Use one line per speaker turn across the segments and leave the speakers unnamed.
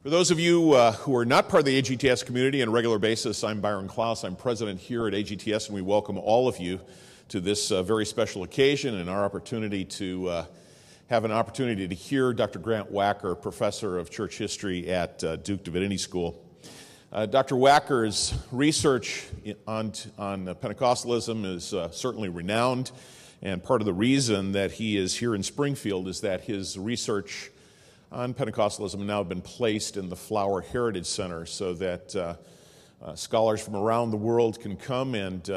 For those of you who are not part of the AGTS community on a regular basis, I'm Byron Klaus. I'm president here at AGTS, and we welcome all of you to this very special occasion and our opportunity to have an opportunity to hear Dr. Grant Wacker, professor of church history at Duke Divinity School. Dr. Wacker's research on Pentecostalism is certainly renowned, and part of the reason that he is here in Springfield is that his research on Pentecostalism has now been placed in the Flower Heritage Center so that scholars from around the world can come and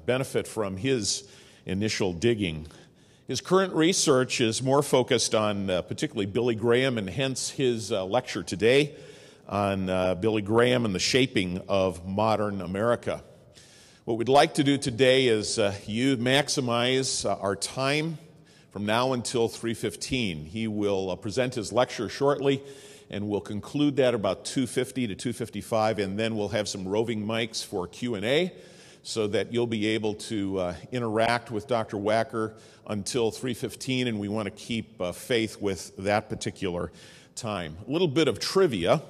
benefit from his initial digging. His current research is more focused on particularly Billy Graham, and hence his lecture today on Billy Graham and the shaping of modern America. What we'd like to do today is maximize our time from now until 3:15. He will present his lecture shortly, and we'll conclude that about 2:50 to 2:55, and then we'll have some roving mics for Q&A so that you'll be able to interact with Dr. Wacker until 3:15, and we want to keep faith with that particular time. A little bit of trivia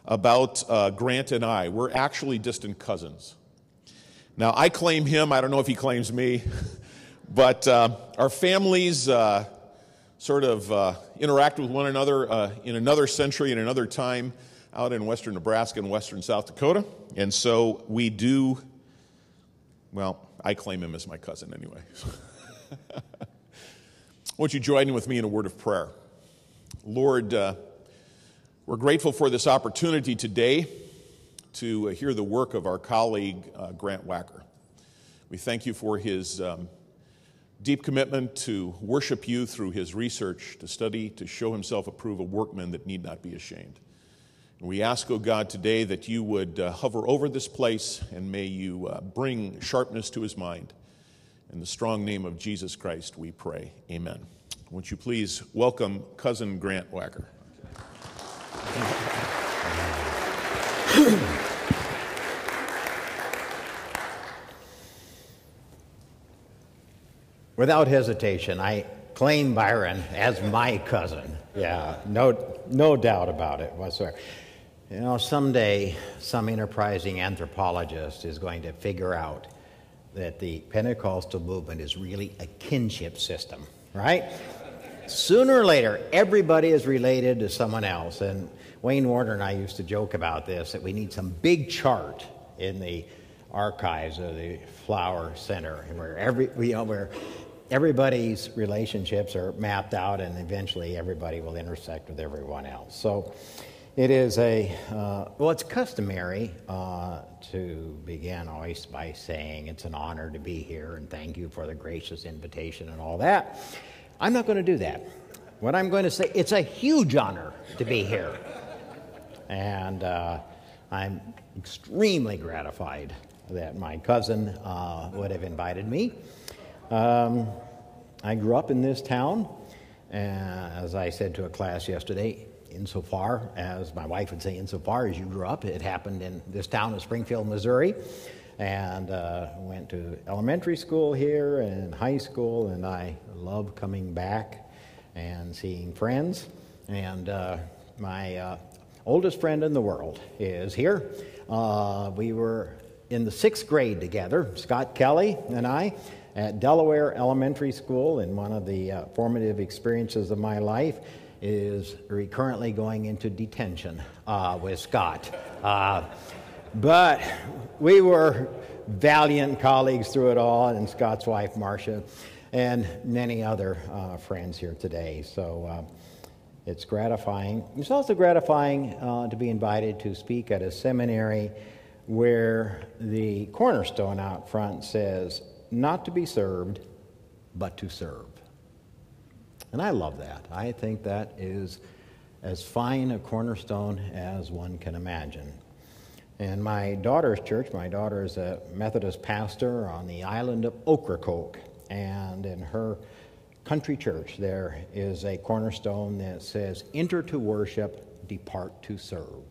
about Grant and I. We're actually distant cousins. Now, I claim him. I don't know if he claims me. But our families sort of interact with one another in another century, in another time, out in western Nebraska and western South Dakota. And so we do, well, I claim him as my cousin anyway. Won't you join with me in a word of prayer? Lord, we're grateful for this opportunity today to hear the work of our colleague, Grant Wacker. We thank you for his deep commitment to worship you through his research, to study, to show himself approved, a workman that need not be ashamed. And we ask, O God, today that you would hover over this place, and may you bring sharpness to his mind. In the strong name of Jesus Christ, we pray. Amen. Won't you please welcome Cousin Grant Wacker.
Without hesitation, I claim Byron as my cousin. Yeah, no doubt about it whatsoever. You know, someday some enterprising anthropologist is going to figure out that the Pentecostal movement is really a kinship system, right? Sooner or later, everybody is related to someone else. And Wayne Warner and I used to joke about this, that we need some big chart in the archives of the Flower Center where everybody's relationships are mapped out, and eventually everybody will intersect with everyone else. So it is it's customary to begin always by saying it's an honor to be here and thank you for the gracious invitation and all that. I'm not going to do that. What I'm going to say, it's a huge honor to be here. And I'm extremely gratified that my cousin would have invited me. I grew up in this town, as I said to a class yesterday, insofar as, my wife would say, insofar as you grew up, it happened in this town of Springfield, Missouri, and went to elementary school here and high school, and I love coming back and seeing friends, and my oldest friend in the world is here. We were in the 6th grade together, Scott Kelly and I, at Delaware Elementary School, and one of the formative experiences of my life is currently going into detention with Scott. But we were valiant colleagues through it all, and Scott's wife, Marcia, and many other friends here today. So it's gratifying. It's also gratifying to be invited to speak at a seminary where the cornerstone out front says, not to be served, but to serve. And I love that. I think that is as fine a cornerstone as one can imagine. And my daughter's church, my daughter is a Methodist pastor on the island of Ocracoke, and in her country church there is a cornerstone that says, enter to worship, depart to serve.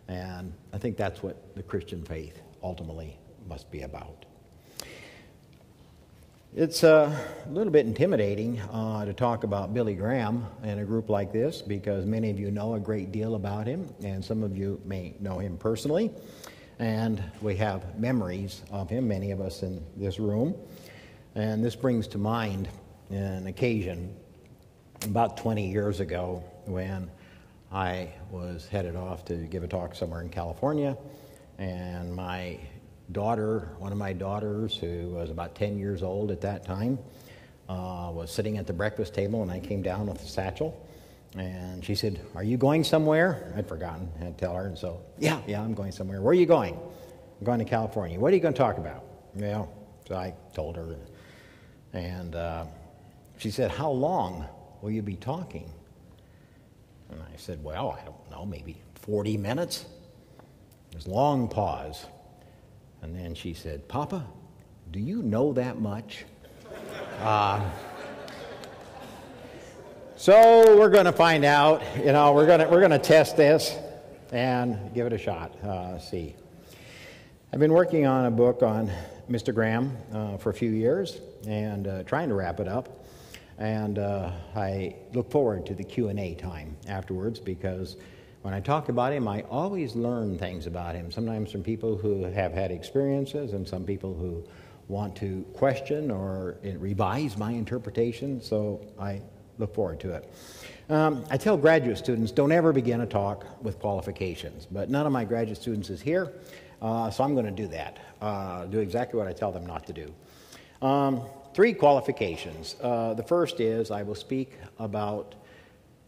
And I think that's what the Christian faith ultimately must be about. It's a little bit intimidating to talk about Billy Graham in a group like this because many of you know a great deal about him, and some of you may know him personally, and we have memories of him, many of us in this room. And this brings to mind an occasion about 20 years ago when I was headed off to give a talk somewhere in California, and my daughter, one of my daughters, who was about 10 years old at that time, was sitting at the breakfast table, and I came down with a satchel, and she said, "Are you going somewhere?" I'd forgotten. I had to tell her, and so, yeah, I'm going somewhere. "Where are you going?" "I'm going to California." "What are you going to talk about?" Well, so I told her, and she said, "How long will you be talking?" And I said, "Well, I don't know, maybe 40 minutes. There's a long pause. And then she said, "Papa, do you know that much?" So we're going to find out. We're going to test this and give it a shot. See, I've been working on a book on Mr. Graham for a few years and trying to wrap it up. And I look forward to the Q&A time afterwards because when I talk about him, I always learn things about him, sometimes from people who have had experiences and some people who want to question or revise my interpretation, so I look forward to it. I tell graduate students, don't ever begin a talk with qualifications, but none of my graduate students is here, so I'm going to do that, do exactly what I tell them not to do. 3 qualifications. The first is I will speak about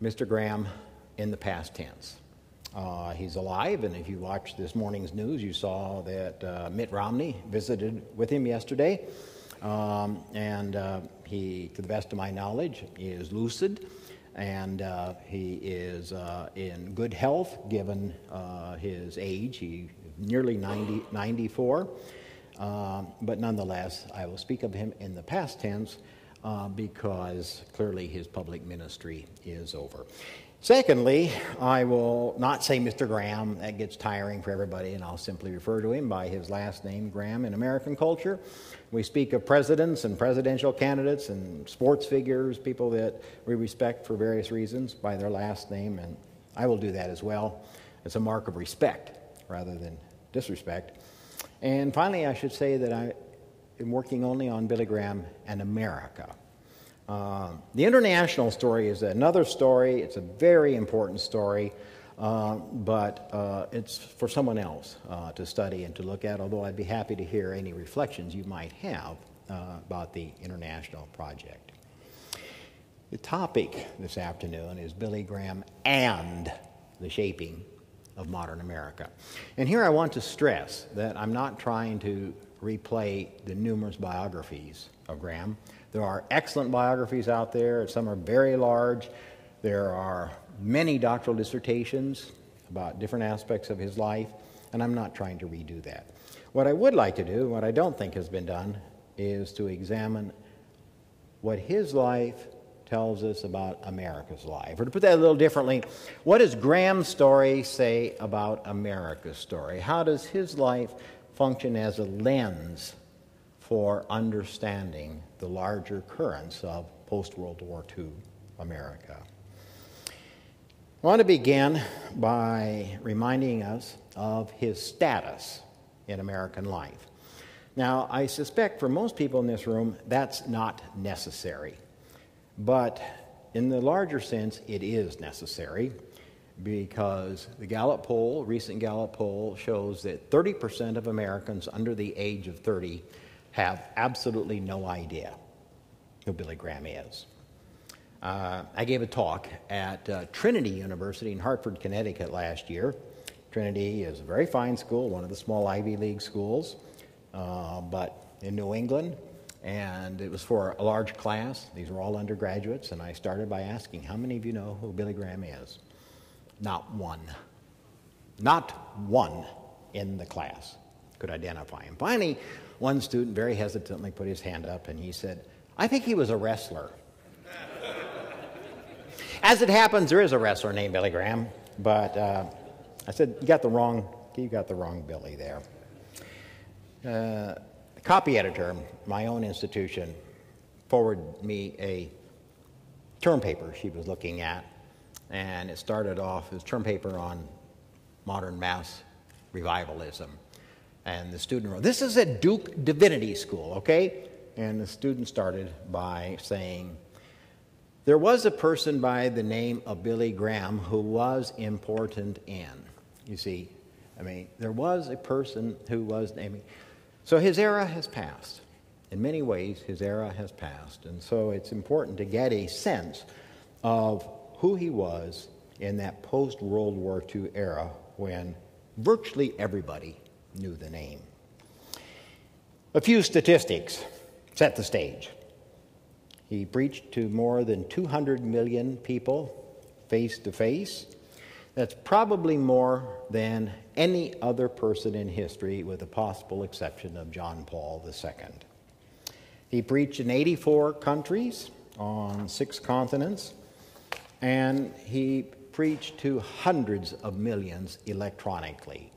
Mr. Graham in the past tense. He's alive, and if you watched this morning's news, you saw that Mitt Romney visited with him yesterday, and he, to the best of my knowledge, is lucid, and he is in good health given his age. He's nearly 94, but nonetheless, I will speak of him in the past tense because clearly his public ministry is over. Secondly, I will not say Mr. Graham. That gets tiring for everybody, and I'll simply refer to him by his last name, Graham, in American culture. We speak of presidents and presidential candidates and sports figures, people that we respect for various reasons, by their last name, and I will do that as well. It's a mark of respect rather than disrespect. And finally, I should say that I am working only on Billy Graham and America. The international story is another story. It's a very important story, but it's for someone else to study and to look at, although I'd be happy to hear any reflections you might have about the international project. The topic this afternoon is Billy Graham and the shaping of modern America. And here I want to stress that I'm not trying to replay the numerous biographies of Graham. There are excellent biographies out there. Some are very large. There are many doctoral dissertations about different aspects of his life, and I'm not trying to redo that. What I would like to do, what I don't think has been done, is to examine what his life tells us about America's life. Or to put that a little differently, what does Graham's story say about America's story? How does his life function as a lens for understanding the larger currents of post-World War II America? I want to begin by reminding us of his status in American life. Now, I suspect for most people in this room, that's not necessary. But in the larger sense, it is necessary because the Gallup poll, recent Gallup poll, shows that 30% of Americans under the age of 30 have absolutely no idea who Billy Graham is. I gave a talk at Trinity University in Hartford, Connecticut last year. Trinity is a very fine school, one of the small Ivy League schools, but in New England. And it was for a large class. These were all undergraduates, and I started by asking, how many of you know who Billy Graham is? Not one. Not one in the class could identify him. Finally, one student very hesitantly put his hand up, and he said, "I think he was a wrestler." As it happens, there is a wrestler named Billy Graham, but I said, you got the wrong Billy there. The copy editor, my own institution, forwarded me a term paper she was looking at, and it started off as term paper on modern mass revivalism. And the student wrote, "This is at Duke Divinity School, okay?" And the student started by saying, "There was a person by the name of Billy Graham who was important in." You see, there was a person who was naming. So his era has passed. In many ways, his era has passed. And so it's important to get a sense of who he was in that post-World War II era when virtually everybody knew the name. A few statistics set the stage. He preached to more than 200 million people face to face. That's probably more than any other person in history, with the possible exception of John Paul II. He preached in 84 countries on 6 continents, and he preached to hundreds of millions electronically.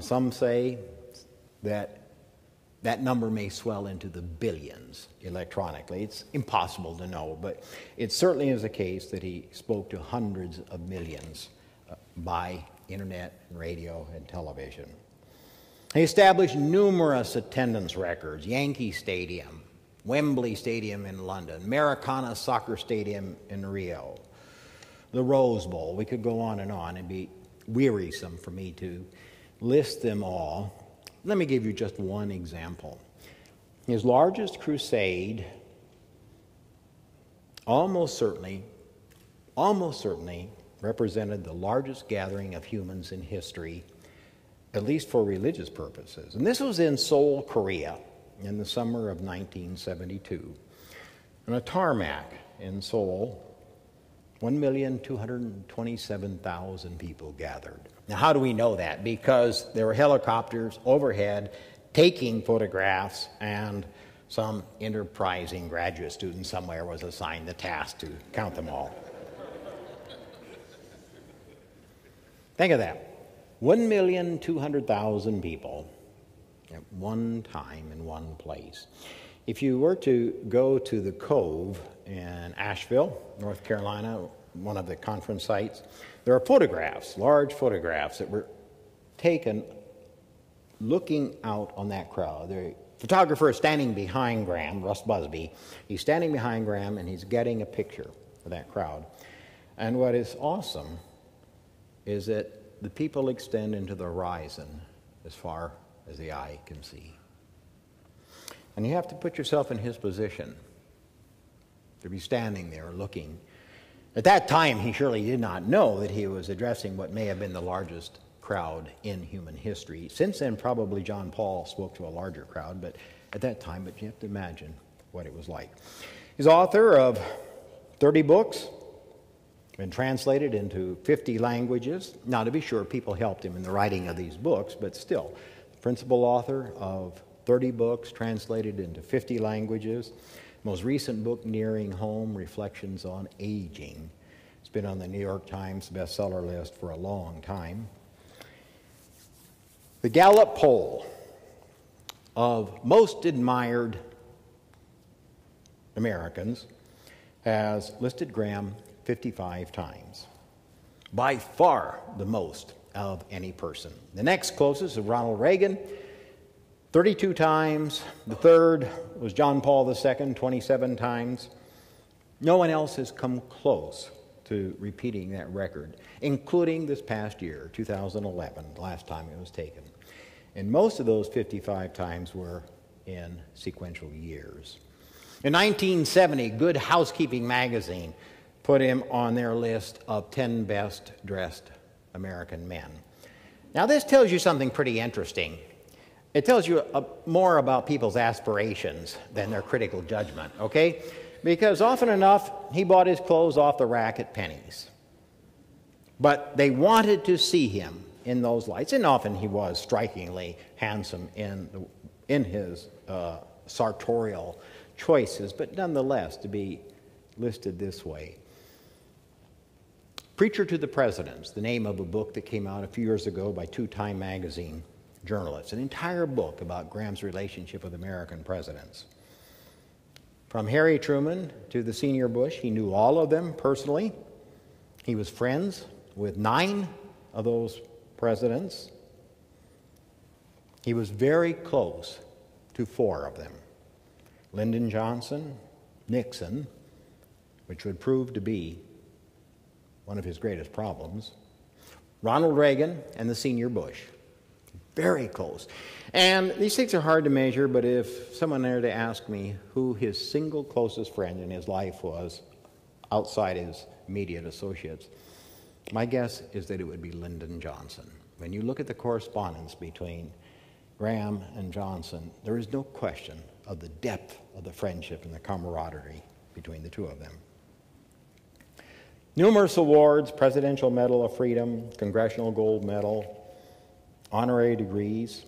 Some say that number may swell into the billions electronically. It's impossible to know, but it certainly is the case that he spoke to hundreds of millions by internet, and radio, and television. He established numerous attendance records: Yankee Stadium, Wembley Stadium in London, Maracana Soccer Stadium in Rio, the Rose Bowl. We could go on and on. It'd be wearisome for me to list them all. Let me give you just one example. His largest crusade almost certainly represented the largest gathering of humans in history, at least for religious purposes. And this was in Seoul, Korea, in the summer of 1972. On a tarmac in Seoul, 1,227,000 people gathered. Now, how do we know that? Because there were helicopters overhead taking photographs, and some enterprising graduate student somewhere was assigned the task to count them all. Think of that. 1,200,000 people at one time in one place. If you were to go to the Cove in Asheville, North Carolina, one of the conference sites, there are photographs, large photographs that were taken looking out on that crowd. The photographer is standing behind Graham, Russ Busby. He's standing behind Graham and he's getting a picture of that crowd. And what is awesome is that the people extend into the horizon as far as the eye can see. And you have to put yourself in his position to be standing there looking. At that time, he surely did not know that he was addressing what may have been the largest crowd in human history. Since then, probably John Paul spoke to a larger crowd, but at that time, you have to imagine what it was like. He's author of 30 books, been translated into 50 languages. Now, to be sure, people helped him in the writing of these books, but still, principal author of 30 books translated into 50 languages. Most recent book, Nearing Home, Reflections on Aging. It's been on the New York Times bestseller list for a long time. The Gallup poll of most admired Americans has listed Graham 55 times. By far the most of any person. The next closest is Ronald Reagan, 32 times. The third was John Paul II, 27 times. No one else has come close to repeating that record, including this past year, 2011, the last time it was taken. And most of those 55 times were in sequential years. In 1970, Good Housekeeping magazine put him on their list of 10 best dressed American men. Now, this tells you something pretty interesting. It tells you more about people's aspirations than their critical judgment, okay? Because often enough, he bought his clothes off the rack at Penny's. But they wanted to see him in those lights, and often he was strikingly handsome in his sartorial choices, but nonetheless, to be listed this way. Preacher to the Presidents, the name of a book that came out a few years ago by two Time magazine journalists, an entire book about Graham's relationship with American presidents. From Harry Truman to the senior Bush, he knew all of them personally. He was friends with 9 of those presidents. He was very close to 4 of them. Lyndon Johnson, Nixon, which would prove to be one of his greatest problems, Ronald Reagan, and the senior Bush. Very close. And these things are hard to measure, but if someone were to ask me who his single closest friend in his life was outside his immediate associates, my guess is that it would be Lyndon Johnson. When you look at the correspondence between Graham and Johnson, there is no question of the depth of the friendship and the camaraderie between the two of them. Numerous awards, Presidential Medal of Freedom, Congressional Gold Medal, honorary degrees,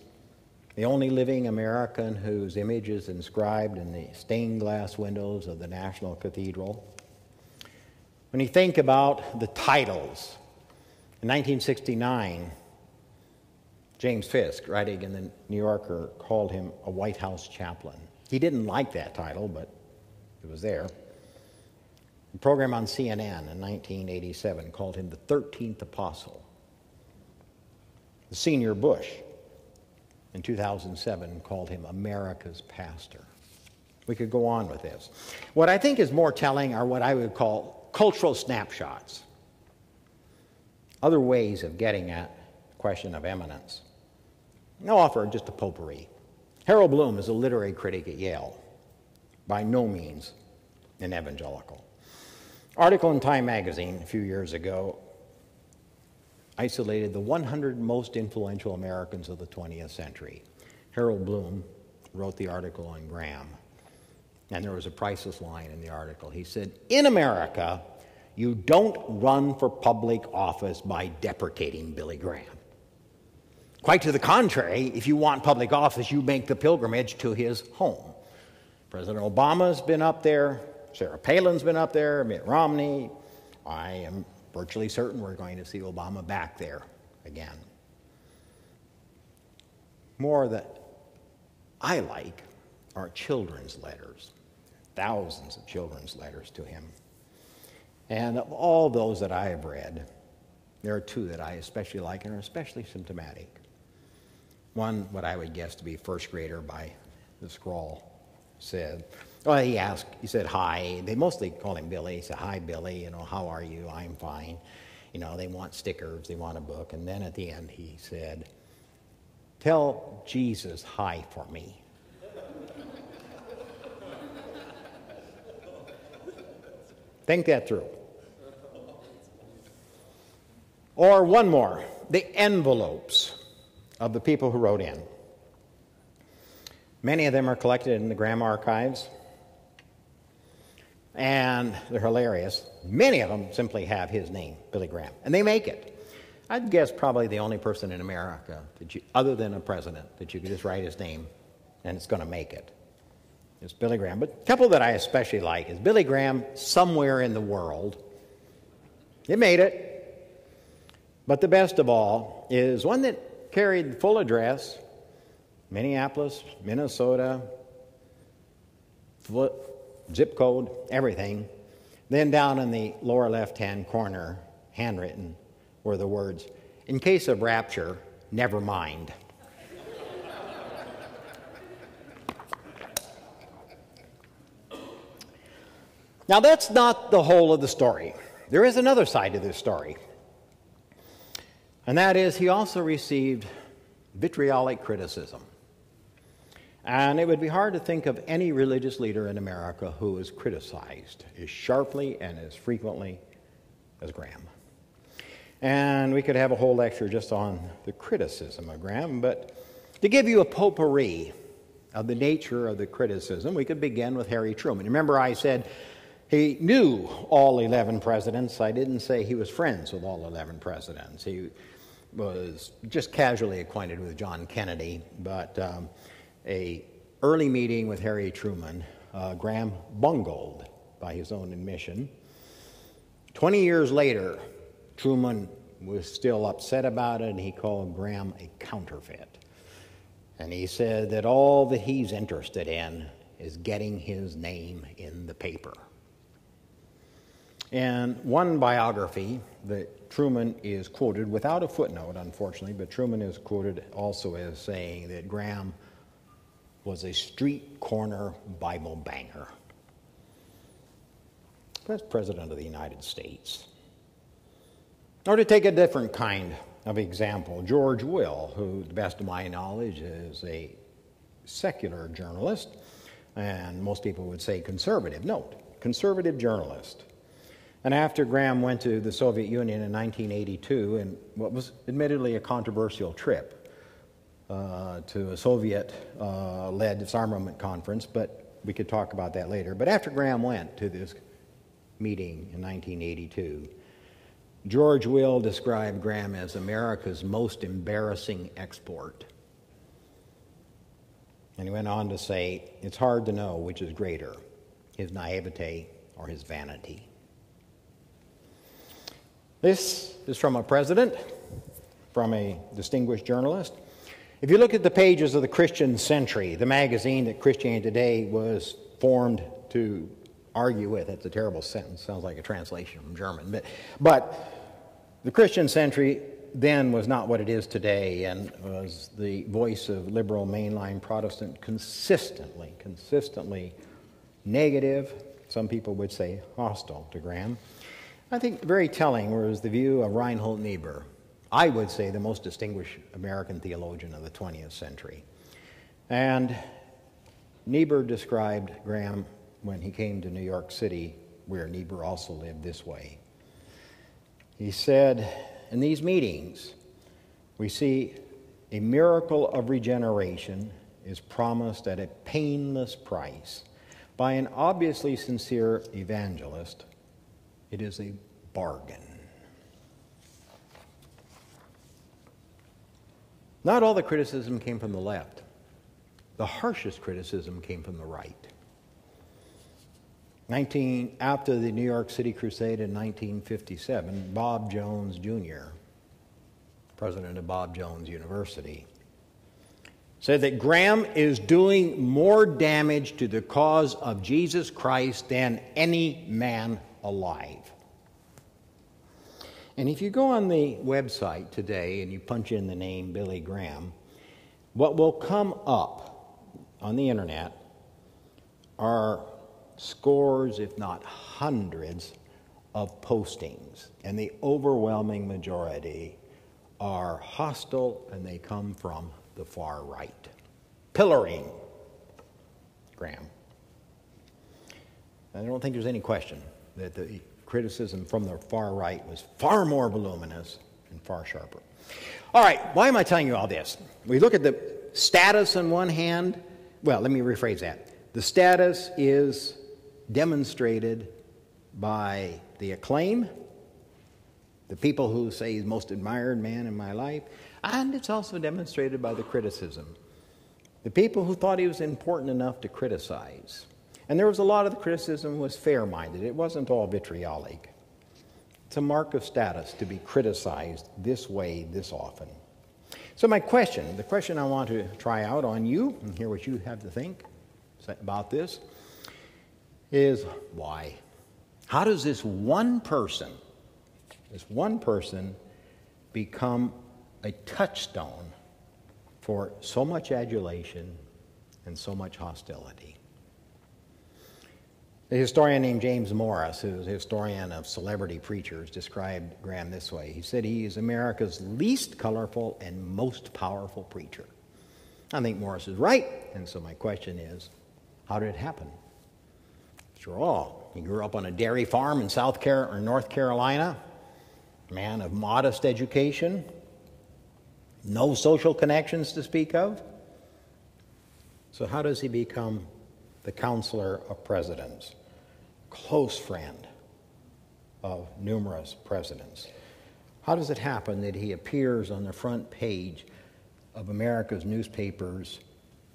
the only living American whose image is inscribed in the stained glass windows of the National Cathedral. When you think about the titles, in 1969, James Fisk, writing in the New Yorker, called him a White House chaplain. He didn't like that title, but it was there. A program on CNN in 1987 called him the 13th Apostle. The senior Bush in 2007 called him America's pastor. We could go on with this. What I think is more telling are what I would call cultural snapshots, other ways of getting at the question of eminence. I'll offer just a potpourri. Harold Bloom is a literary critic at Yale, by no means an evangelical. Article in Time magazine a few years ago isolated the 100 most influential Americans of the 20th century. Harold Bloom wrote the article on Graham, and there was a priceless line in the article. He said, "In America, you don't run for public office by deprecating Billy Graham. Quite to the contrary, if you want public office, you make the pilgrimage to his home. President Obama's been up there, Sarah Palin's been up there, Mitt Romney. I am virtually certain we're going to see Obama back there again." More that I like are children's letters, thousands of children's letters to him. And of all those that I have read, there are 2 that I especially like and are especially symptomatic. One, what I would guess to be first grader by the scrawl, said, well, he said hi. They mostly call him Billy. He said, "Hi, Billy, how are you? I'm fine." They want stickers, they want a book. And then at the end he said, "Tell Jesus hi for me." Think that through. Or one more, the envelopes of the people who wrote in. Many of them are collected in the Graham archives, and they're hilarious. Many of them simply have his name, Billy Graham, and they make it. I'd guess probably the only person in America, other than a president, that you could just write his name and it's going to make it. It's Billy Graham. But a couple that I especially like is Billy Graham, Somewhere in the World. It made it. But the best of all is one that carried the full address, Minneapolis, Minnesota, zip code, everything. Then down in the lower left-hand corner, handwritten, were the words, "In case of rapture, never mind." Now, that's not the whole of the story. There is another side to this story. And that is, he also received vitriolic criticism. And it would be hard to think of any religious leader in America who was criticized as sharply and as frequently as Graham. And we could have a whole lecture just on the criticism of Graham, but to give you a potpourri of the nature of the criticism, we could begin with Harry Truman. Remember, I said he knew all 11 presidents. I didn't say he was friends with all 11 presidents. He was just casually acquainted with John Kennedy, but a early meeting with Harry Truman, Graham bungled by his own admission. 20 years later, Truman was still upset about it, and he called Graham a counterfeit. And he said that all that he's interested in is getting his name in the paper. And one biography that Truman is quoted, without a footnote, unfortunately, but Truman is quoted also as saying that Graham was a street corner Bible banger. That's President of the United States. Or to take a different kind of example, George Will, who, to the best of my knowledge, is a secular journalist, and most people would say conservative. Note, conservative journalist. And after Graham went to the Soviet Union in 1982, in what was admittedly a controversial trip to a Soviet-led disarmament conference, but we could talk about that later. But after Graham went to this meeting in 1982, George Will described Graham as America's most embarrassing export. And he went on to say, it's hard to know which is greater, his naivete or his vanity. This is from a president, from a distinguished journalist. If you look at the pages of the Christian Century, the magazine that Christianity Today was formed to argue with, that's a terrible sentence, sounds like a translation from German, but the Christian Century then was not what it is today and was the voice of liberal mainline Protestant, consistently negative, some people would say hostile to Graham. I think very telling was the view of Reinhold Niebuhr, I would say the most distinguished American theologian of the 20th century. And Niebuhr described Graham when he came to New York City, where Niebuhr also lived, this way. He said, in these meetings, we see a miracle of regeneration is promised at a painless price by an obviously sincere evangelist. It is a bargain. Not all the criticism came from the left. The harshest criticism came from the right. After the New York City Crusade in 1957, Bob Jones Jr., president of Bob Jones University, said that Graham is doing more damage to the cause of Jesus Christ than any man alive. And if you go on the website today and you punch in the name Billy Graham, what will come up on the internet are scores, if not hundreds, of postings. And the overwhelming majority are hostile, and they come from the far right, pillaring Graham. I don't think there's any question that the criticism from the far right was far more voluminous and far sharper. All right, why am I telling you all this? We look at the status on one hand. Well, let me rephrase that. The status is demonstrated by the acclaim, the people who say he's the most admired man in my life, and it's also demonstrated by the criticism. The people who thought he was important enough to criticize. And there was a lot of the criticism was fair-minded. It wasn't all vitriolic. It's a mark of status to be criticized this way, this often. So the question I want to try out on you, and hear what you have to think about this, is why? How does this one person become a touchstone for so much adulation and so much hostility? A historian named James Morris, who's a historian of celebrity preachers, described Graham this way. He said he is America's least colorful and most powerful preacher. I think Morris is right, and so my question is, how did it happen? After all, he grew up on a dairy farm in North Carolina, a man of modest education, no social connections to speak of. So how does he become the counselor of presidents, close friend of numerous presidents? How does it happen that he appears on the front page of America's newspapers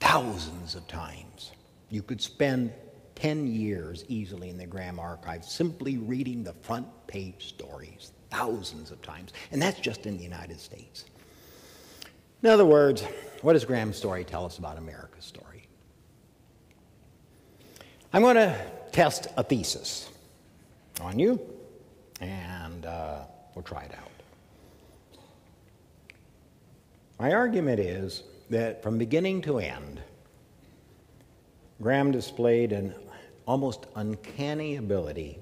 thousands of times? You could spend 10 years easily in the Graham archive simply reading the front page stories thousands of times, and that's just in the United States. In other words, what does Graham's story tell us about America's story? I'm going to test a thesis on you, and we'll try it out. My argument is that from beginning to end, Graham displayed an almost uncanny ability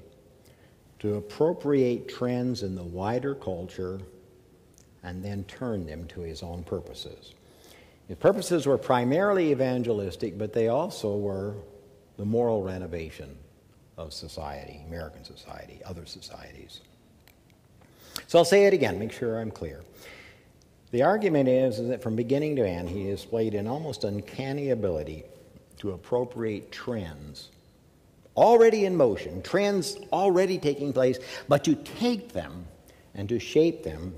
to appropriate trends in the wider culture and then turn them to his own purposes. His purposes were primarily evangelistic, but they also were the moral renovation of society, American society, other societies. So I'll say it again, make sure I'm clear. The argument is that from beginning to end, he displayed an almost uncanny ability to appropriate trends already in motion, trends already taking place, but to take them and to shape them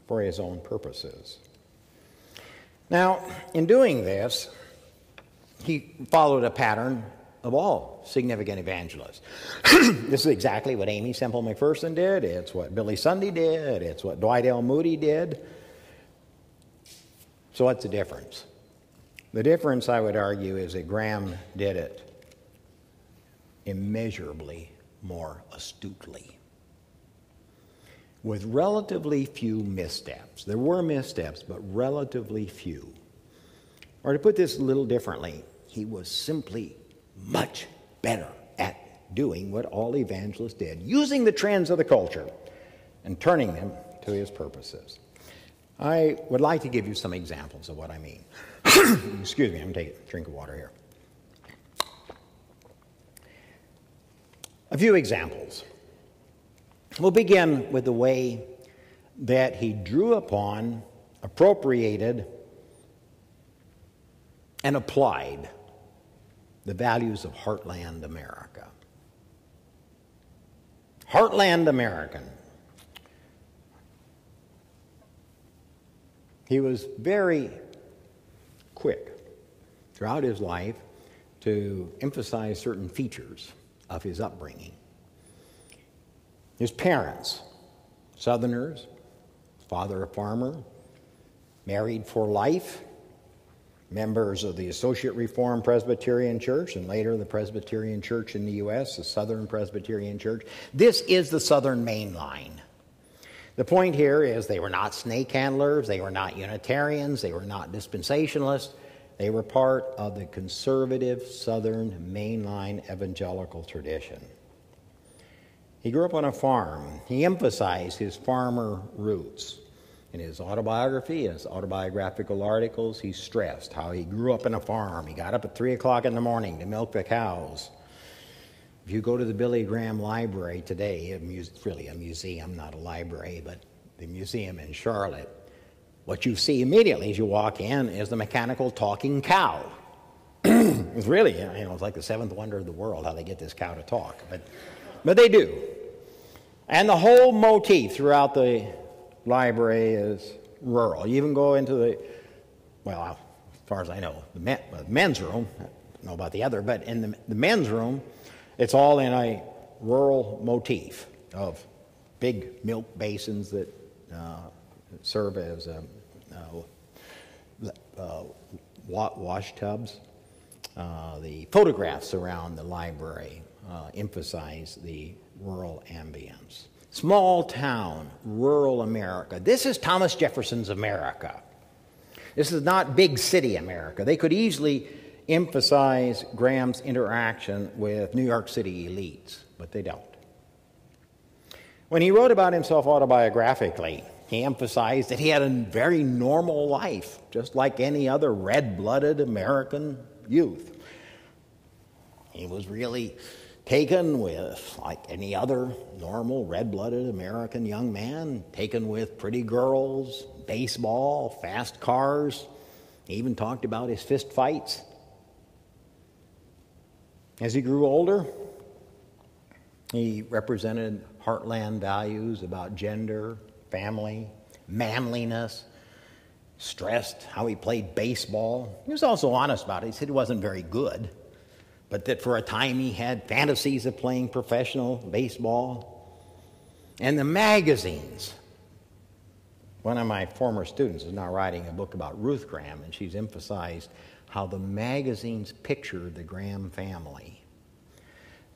for his own purposes. Now, in doing this, he followed a pattern of all significant evangelists. This is exactly what Amy Semple McPherson did. It's what Billy Sunday did. It's what Dwight L. Moody did. So what's the difference? The difference, I would argue, is that Graham did it immeasurably more astutely, with relatively few missteps. There were missteps, but relatively few. Or to put this a little differently, he was simply much better at doing what all evangelists did, using the trends of the culture and turning them to his purposes. I would like to give you some examples of what I mean. Excuse me, I'm going to take a drink of water here. A few examples. We'll begin with the way that he drew upon, appropriated, and applied the values of Heartland America. Heartland American. He was very quick throughout his life to emphasize certain features of his upbringing. His parents, Southerners, father a farmer, married for life, members of the Associate Reformed Presbyterian Church, and later the Presbyterian Church in the U.S., the Southern Presbyterian Church. This is the Southern Main Line. The point here is they were not snake handlers, they were not Unitarians, they were not dispensationalists. They were part of the conservative Southern mainline evangelical tradition. He grew up on a farm. He emphasized his farmer roots. In his autobiography, his autobiographical articles, he stressed how he grew up in a farm. He got up at 3 o'clock in the morning to milk the cows. If you go to the Billy Graham Library today, it's really a museum, not a library, but the museum in Charlotte, what you see immediately as you walk in is the mechanical talking cow. It's really, it's like the seventh wonder of the world, how they get this cow to talk. But they do. And the whole motif throughout the library is rural. You even go into the, well, as far as I know, the men's room, I don't know about the other, but in the men's room, it's all in a rural motif of big milk basins that serve as wash tubs. The photographs around the library emphasize the rural ambience. Small town, rural America. This is Thomas Jefferson's America. This is not big city America. They could easily emphasize Graham's interaction with New York City elites, but they don't. When he wrote about himself autobiographically, he emphasized that he had a very normal life, just like any other red-blooded American youth. He was really taken with, like any other normal red-blooded American young man, taken with pretty girls, baseball, fast cars. He even talked about his fist fights. As he grew older, he represented heartland values about gender, family, manliness, stressed how he played baseball. He was also honest about it. He said he wasn't very good, but that for a time he had fantasies of playing professional baseball. And the magazines. One of my former students is now writing a book about Ruth Graham, and she's emphasized how the magazines pictured the Graham family.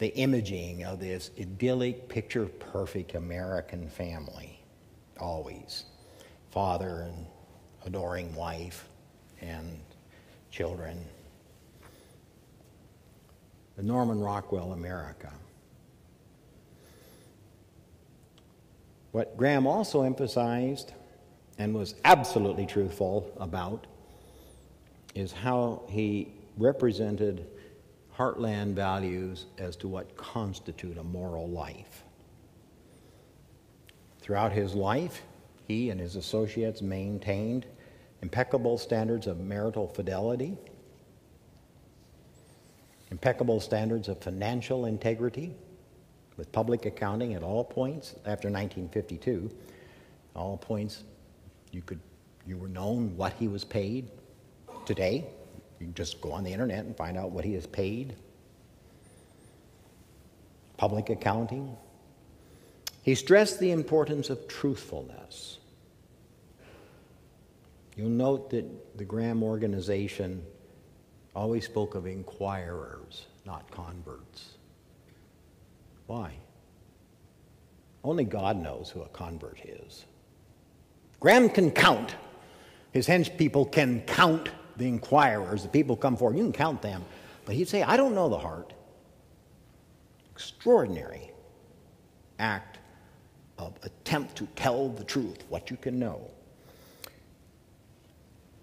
the imaging of this idyllic, picture-perfect American family, always. Father and adoring wife and children. The Norman Rockwell America. What Graham also emphasized and was absolutely truthful about is how he represented heartland values as to what constitute a moral life. Throughout his life, he and his associates maintained impeccable standards of marital fidelity, impeccable standards of financial integrity, with public accounting at all points after 1952. All points you were known what he was paid. Today, you can just go on the internet and find out what he is paid. Public accounting. He stressed the importance of truthfulness. You'll note that the Graham organization always spoke of inquirers, not converts. Why? Only God knows who a convert is. Graham can count. His hench people can count the inquirers, the people come forward. You can count them. But he'd say, I don't know the heart. Extraordinary act of attempt to tell the truth, what you can know.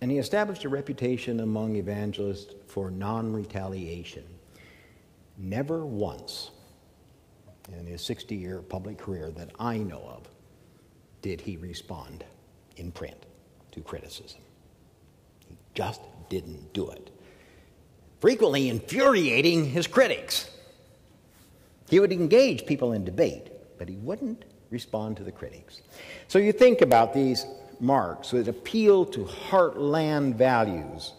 And he established a reputation among evangelists for non-retaliation. Never once in his 60-year public career that I know of did he respond in print to criticism. He just didn't do it. Frequently infuriating his critics. He would engage people in debate, but he wouldn't respond to the critics. So you think about these marks that appeal to heartland values,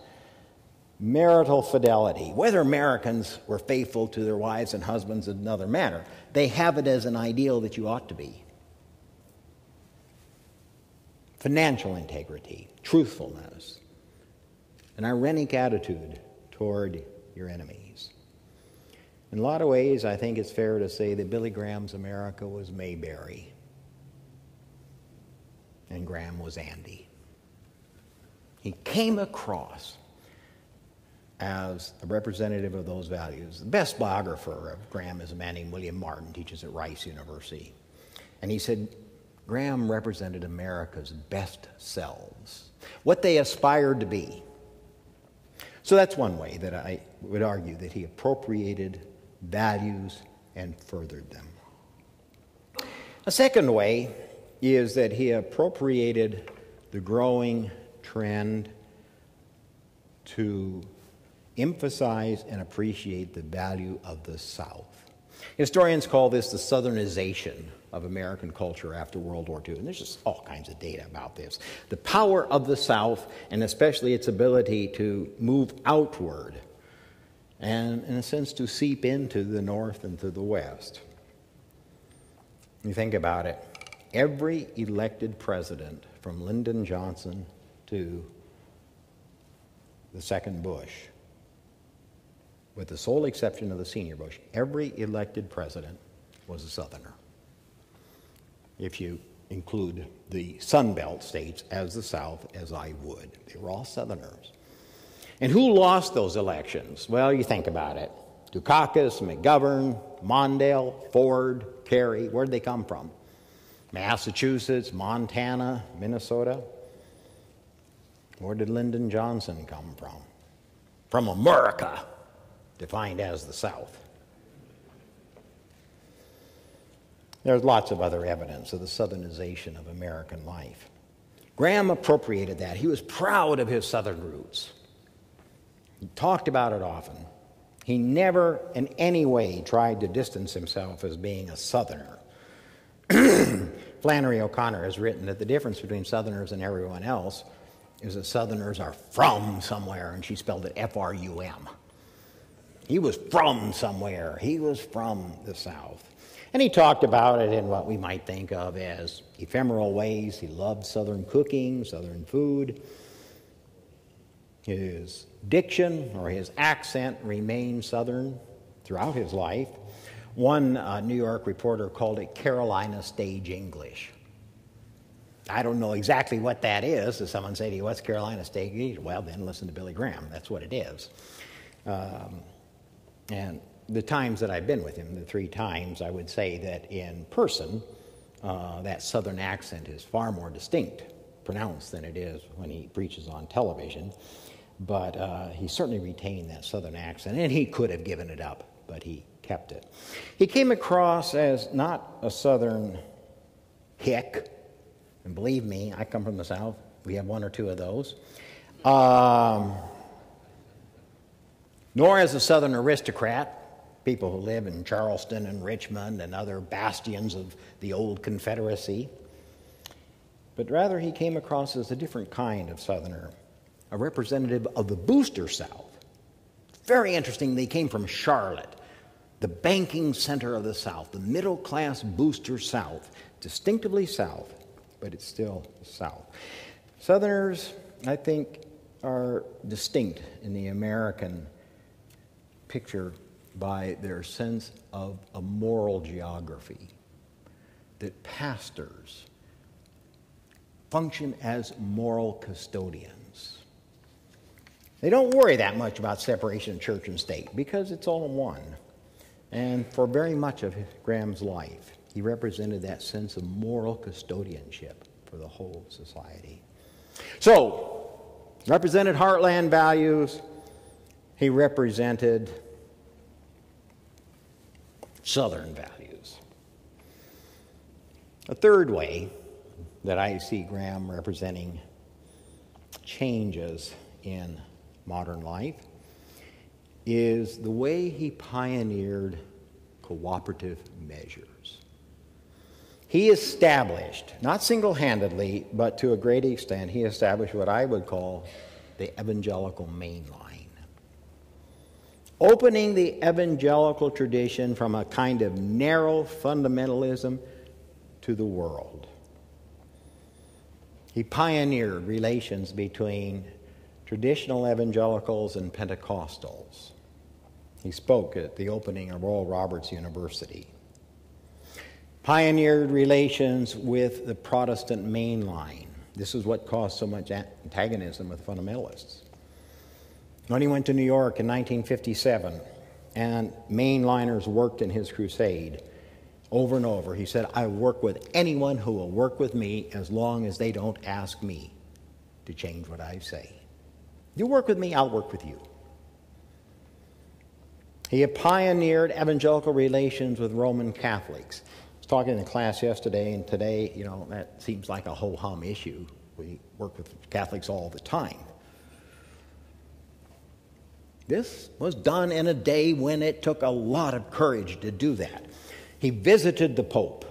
marital fidelity. Whether Americans were faithful to their wives and husbands is another matter. They have it as an ideal that you ought to be. Financial integrity, truthfulness, an ironic attitude toward your enemies. In a lot of ways, I think it's fair to say that Billy Graham's America was Mayberry, and Graham was Andy. He came across as a representative of those values. The best biographer of Graham is a man named William Martin, teaches at Rice University. And he said, Graham represented America's best selves, what they aspired to be. So that's one way that I would argue that he appropriated values and furthered them. A second way is that he appropriated the growing trend to emphasize and appreciate the value of the South. Historians call this the Southernization of American culture after World War II, and there's just all kinds of data about this. The power of the South, and especially its ability to move outward, and in a sense to seep into the North and to the West. You think about it, every elected president from Lyndon Johnson to the second Bush, with the sole exception of the senior Bush, every elected president was a Southerner. If you include the Sun Belt states as the South, as I would. They were all Southerners. And who lost those elections? Well, you think about it. Dukakis, McGovern, Mondale, Ford, Kerry, where'd they come from? Massachusetts, Montana, Minnesota. Where did Lyndon Johnson come from? From America, defined as the South. There's lots of other evidence of the Southernization of American life. Graham appropriated that. He was proud of his Southern roots. He talked about it often. He never in any way tried to distance himself as being a Southerner. Flannery O'Connor has written that the difference between Southerners and everyone else is that Southerners are from somewhere, and she spelled it F-R-U-M. He was from somewhere. He was from the South. And he talked about it in what we might think of as ephemeral ways. He loved Southern cooking, Southern food. His diction or his accent remained Southern throughout his life. One New York reporter called it Carolina stage English. I don't know exactly what that is. If someone say to you, what's Carolina stage English? Well, then listen to Billy Graham. That's what it is. And the times that I've been with him, the 3 times, I would say that in person, that southern accent is far more distinct, pronounced than it is when he preaches on television. But he certainly retained that southern accent, and he could have given it up, but he kept it. He came across as not a southern hick, and believe me, I come from the South. We have 1 or 2 of those. Nor as a southern aristocrat, people who live in Charleston and Richmond and other bastions of the old Confederacy. But rather he came across as a different kind of southerner, a representative of the booster South. Very interesting, they came from Charlotte, the banking center of the South, the middle-class booster South, distinctively South, but it's still South. Southerners, I think, are distinct in the American picture by their sense of a moral geography, that pastors function as moral custodians. They don't worry that much about separation of church and state because it's all one. And for very much of Graham's life, he represented that sense of moral custodianship for the whole society. So, represented heartland values. He represented Southern values. A third way that I see Graham representing changes in modern life is the way he pioneered cooperative measures. He established, not single-handedly, but to a great extent, he established what I would call the evangelical main line. Opening the evangelical tradition from a kind of narrow fundamentalism to the world. He pioneered relations between traditional evangelicals and Pentecostals. He spoke at the opening of Oral Roberts University. Pioneered relations with the Protestant mainline. This is what caused so much antagonism with fundamentalists. When he went to New York in 1957 and mainliners worked in his crusade, over and over, he said, I work with anyone who will work with me as long as they don't ask me to change what I say. You work with me, I'll work with you. He pioneered evangelical relations with Roman Catholics. I was talking in class yesterday, and today, that seems like a ho-hum issue. We work with Catholics all the time. This was done in a day when it took a lot of courage to do that. He visited the Pope.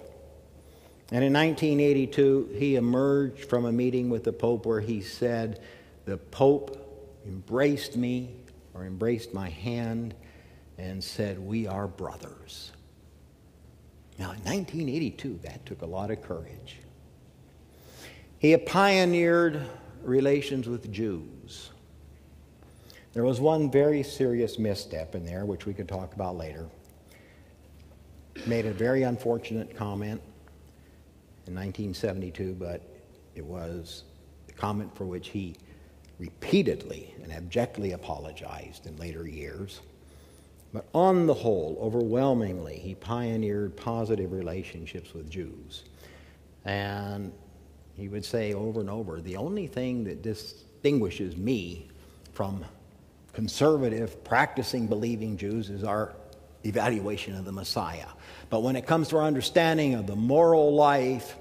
And in 1982, he emerged from a meeting with the Pope where he said, the Pope embraced me, or embraced my hand, and said, we are brothers. Now, in 1982, that took a lot of courage. He pioneered relations with Jews. There was one very serious misstep in there, which we could talk about later. Made a very unfortunate comment in 1972, but it was a comment for which he repeatedly and abjectly apologized in later years. But on the whole, overwhelmingly, he pioneered positive relationships with Jews. And he would say over and over, the only thing that distinguishes me from conservative, practicing, believing Jews is our evaluation of the Messiah. But when it comes to our understanding of the moral life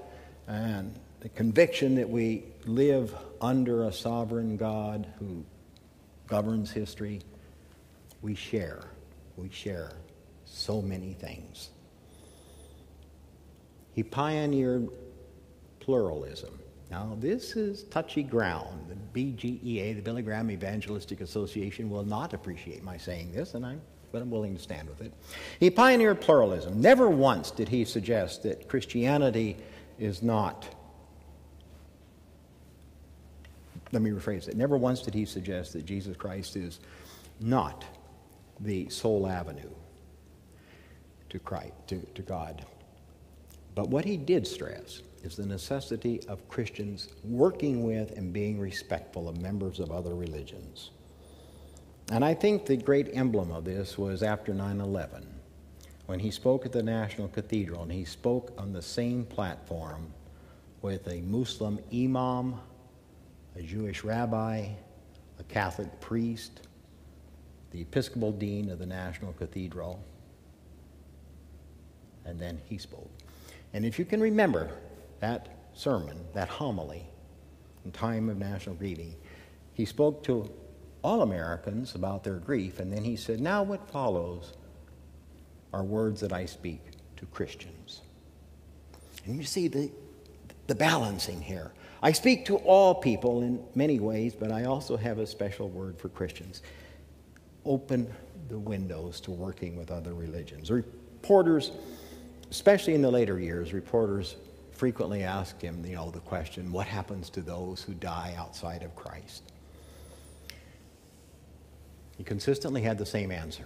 and the conviction that we live under a sovereign God who governs history, we share so many things. He pioneered pluralism. Now, this is touchy ground. The BGEA, the Billy Graham Evangelistic Association, will not appreciate my saying this, but I'm willing to stand with it. He pioneered pluralism. Never once did he suggest that Christianity is not, let me rephrase it, never once did he suggest that Jesus Christ is not the sole avenue. to Christ, to God. But what he did stress is the necessity of Christians working with and being respectful of members of other religions. And I think the great emblem of this was after 9/11, when he spoke at the National Cathedral, and he spoke on the same platform with a Muslim imam, a Jewish rabbi, a Catholic priest, the Episcopal Dean of the National Cathedral, and then he spoke. And if you can remember that sermon, that homily, in time of national grieving, he spoke to all Americans about their grief, and then he said, now what follows are words that I speak to Christians. And you see the balancing here. I speak to all people in many ways, but I also have a special word for Christians. Open the windows to working with other religions. Reporters, especially in the later years, reporters frequently asked him, the question, what happens to those who die outside of Christ? He consistently had the same answer.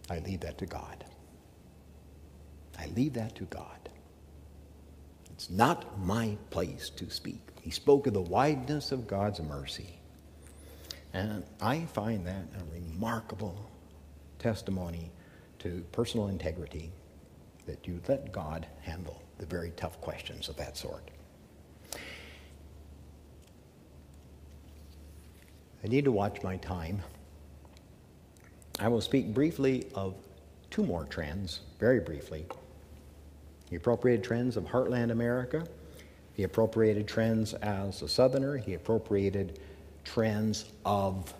I leave that to God. I leave that to God. It's not my place to speak. He spoke of the wideness of God's mercy. And I find that a remarkable testimony to personal integrity, that you let God handle the very tough questions of that sort. I need to watch my time. I will speak briefly of two more trends, very briefly. The appropriated trends of Heartland America, the appropriated trends as a Southerner, the appropriated trends of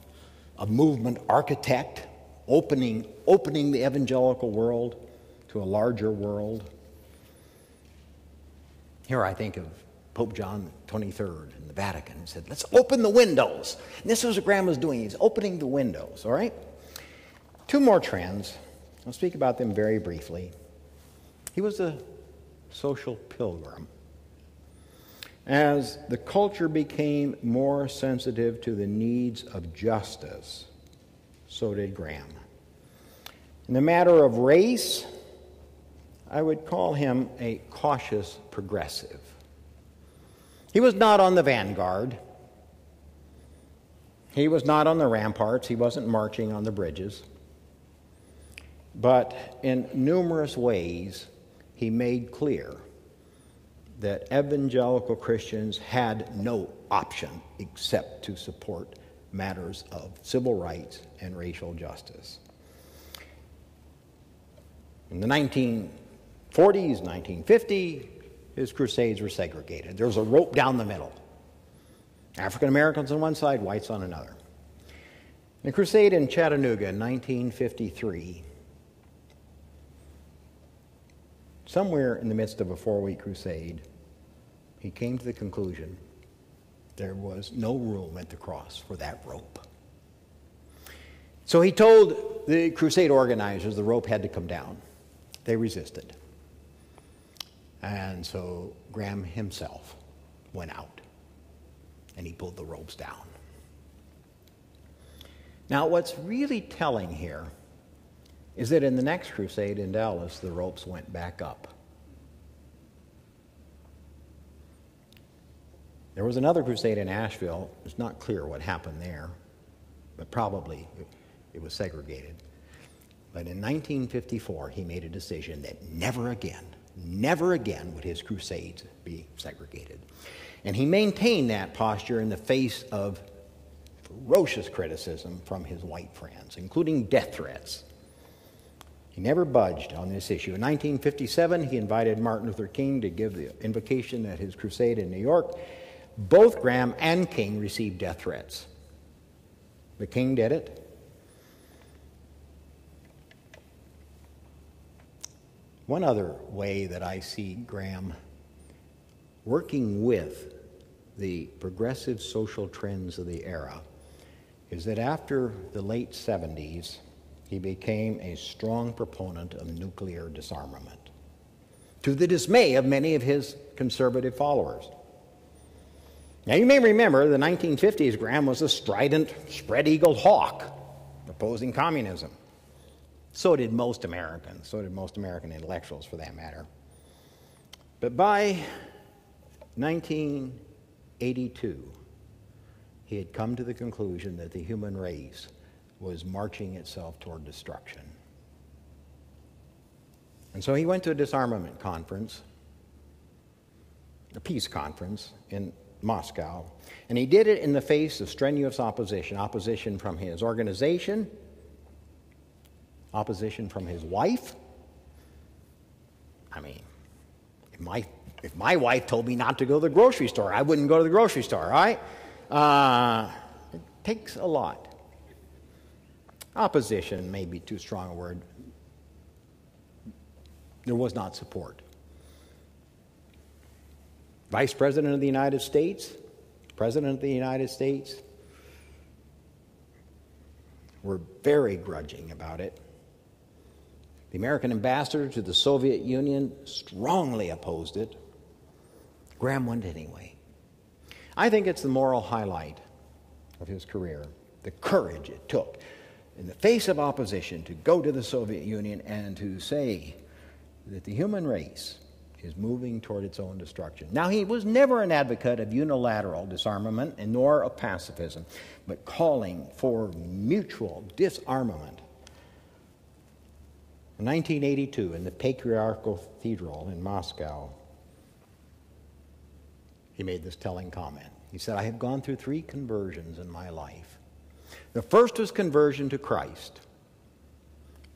a movement architect, opening the evangelical world to a larger world. Here I think of Pope John XXIII in the Vatican. He said, let's open the windows. And this is what Graham was doing. He's opening the windows, all right? Two more trends. I'll speak about them very briefly. He was a social pilgrim. As the culture became more sensitive to the needs of justice, so did Graham. In the matter of race, I would call him a cautious progressive. He was not on the vanguard. He was not on the ramparts. He wasn't marching on the bridges. But in numerous ways, he made clear that evangelical Christians had no option except to support matters of civil rights and racial justice. In the 1940s, 1950, his crusades were segregated. There was a rope down the middle. African Americans on one side, whites on another. The crusade in Chattanooga in 1953, somewhere in the midst of a 4-week crusade, he came to the conclusion there was no room at the cross for that rope. So he told the crusade organizers the rope had to come down. They resisted. And so Graham himself went out and he pulled the ropes down. Now, what's really telling here is that in the next crusade in Dallas, the ropes went back up. There was another crusade in Asheville. It's not clear what happened there, but probably it was segregated. But in 1954, he made a decision that never again would his crusades be segregated. And he maintained that posture in the face of ferocious criticism from his white friends, including death threats. He never budged on this issue. In 1957, he invited Martin Luther King to give the invocation at his crusade in New York. Both Graham and King received death threats. But King did it. One other way that I see Graham working with the progressive social trends of the era is that after the late 70s, he became a strong proponent of nuclear disarmament, to the dismay of many of his conservative followers. Now, you may remember the 1950s, Graham was a strident, spread-eagled hawk opposing communism. So did most Americans. So did most American intellectuals, for that matter. But by 1982, he had come to the conclusion that the human race was marching itself toward destruction. And so he went to a disarmament conference, a peace conference in Moscow, and he did it in the face of strenuous opposition from his organization, opposition from his wife. I mean, if my wife told me not to go to the grocery store, I wouldn't go to the grocery store, right? It takes a lot. Opposition may be too strong a word. There was not support. Vice President of the United States, President of the United States were very grudging about it. The American ambassador to the Soviet Union strongly opposed it. Graham went anyway. I think it's the moral highlight of his career, the courage it took in the face of opposition to go to the Soviet Union and to say that the human race is moving toward its own destruction. Now, he was never an advocate of unilateral disarmament and nor of pacifism, but calling for mutual disarmament. In 1982, in the Patriarchal Cathedral in Moscow, he made this telling comment. He said, "I have gone through 3 conversions in my life. The first was conversion to Christ.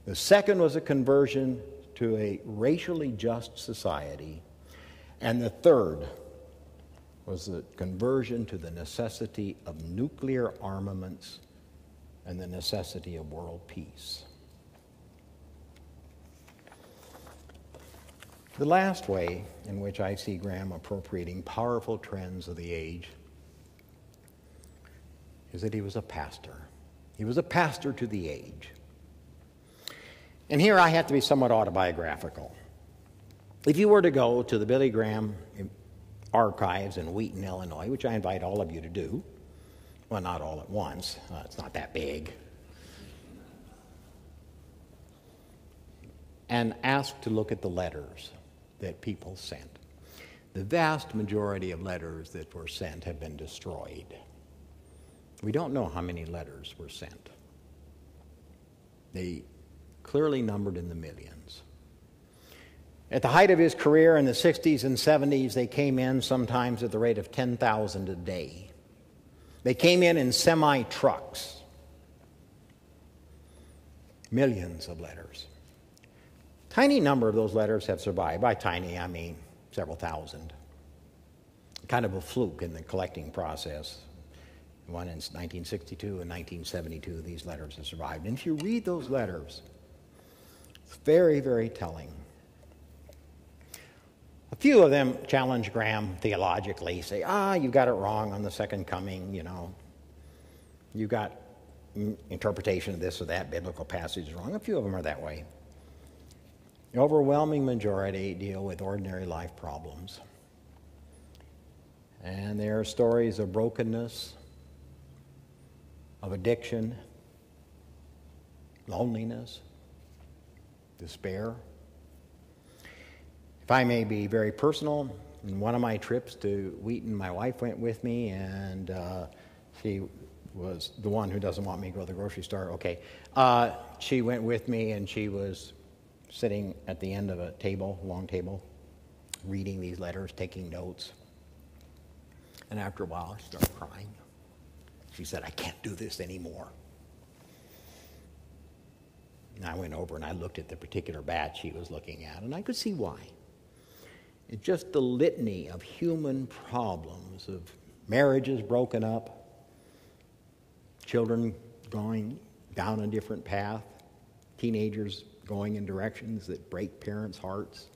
The second was a conversion to a racially just society. And the third was the conversion to the necessity of nuclear armaments and the necessity of world peace." The last way in which I see Graham appropriating powerful trends of the age is that he was a pastor. He was a pastor to the age. And here I have to be somewhat autobiographical. If you were to go to the Billy Graham archives in Wheaton, Illinois, which I invite all of you to do, well, not all at once, it's not that big, and ask to look at the letters that people sent. The vast majority of letters that were sent have been destroyed. We don't know how many letters were sent. They clearly numbered in the millions. At the height of his career in the 60s and 70s, they came in sometimes at the rate of 10,000 a day. They came in semi-trucks. Millions of letters. Tiny number of those letters have survived. By tiny, I mean several thousand. Kind of a fluke in the collecting process. One in 1962 and 1972, these letters have survived. And if you read those letters, it's very, very telling. A few of them challenge Graham theologically, say, you got it wrong on the second coming, you got interpretation of this or that biblical passage is wrong. A few of them are that way. The overwhelming majority deal with ordinary life problems. And there are stories of brokenness, of addiction, loneliness, despair. If I may be very personal, in one of my trips to Wheaton, my wife went with me, and she was the one who doesn't want me to go to the grocery store. Okay. She went with me, and she was sitting at the end of a table, long table, reading these letters, taking notes. And after a while, she started crying. She said, "I can't do this anymore." And I went over and I looked at the particular batch she was looking at, and I could see why. It's just the litany of human problems, of marriages broken up, children going down a different path, teenagers going in directions that break parents' hearts,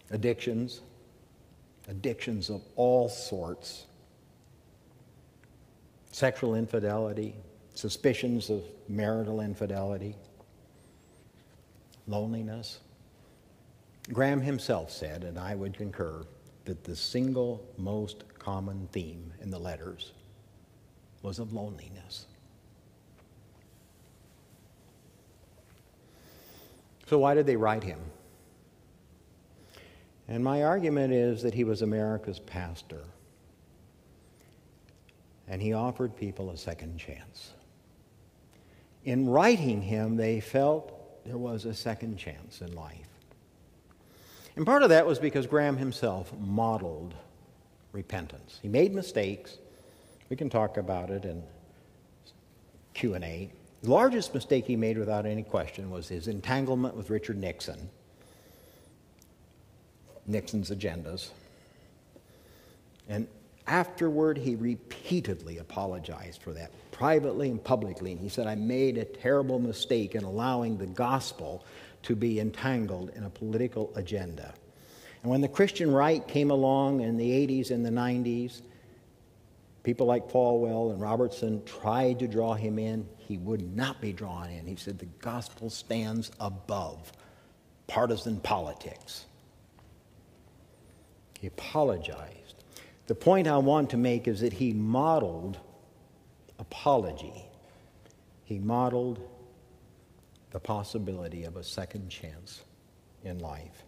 addictions of all sorts, sexual infidelity, suspicions of marital infidelity, loneliness. Graham himself said, and I would concur, that the single most common theme in the letters was of loneliness. So why did they write him? And my argument is that he was America's pastor. And he offered people a second chance. In writing him, they felt there was a second chance in life. And part of that was because Graham himself modeled repentance. He made mistakes. We can talk about it in Q&A. The largest mistake he made, without any question, was his entanglement with Richard Nixon. Nixon's agendas. And afterward, he repeatedly apologized for that, privately and publicly. And he said, I made a terrible mistake in allowing the gospel to be entangled in a political agenda. And when the Christian right came along in the 80s and the 90s, people like Falwell and Robertson tried to draw him in. He would not be drawn in. He said the gospel stands above partisan politics. He apologized. The point I want to make is that he modeled apology. He modeled the possibility of a second chance in life.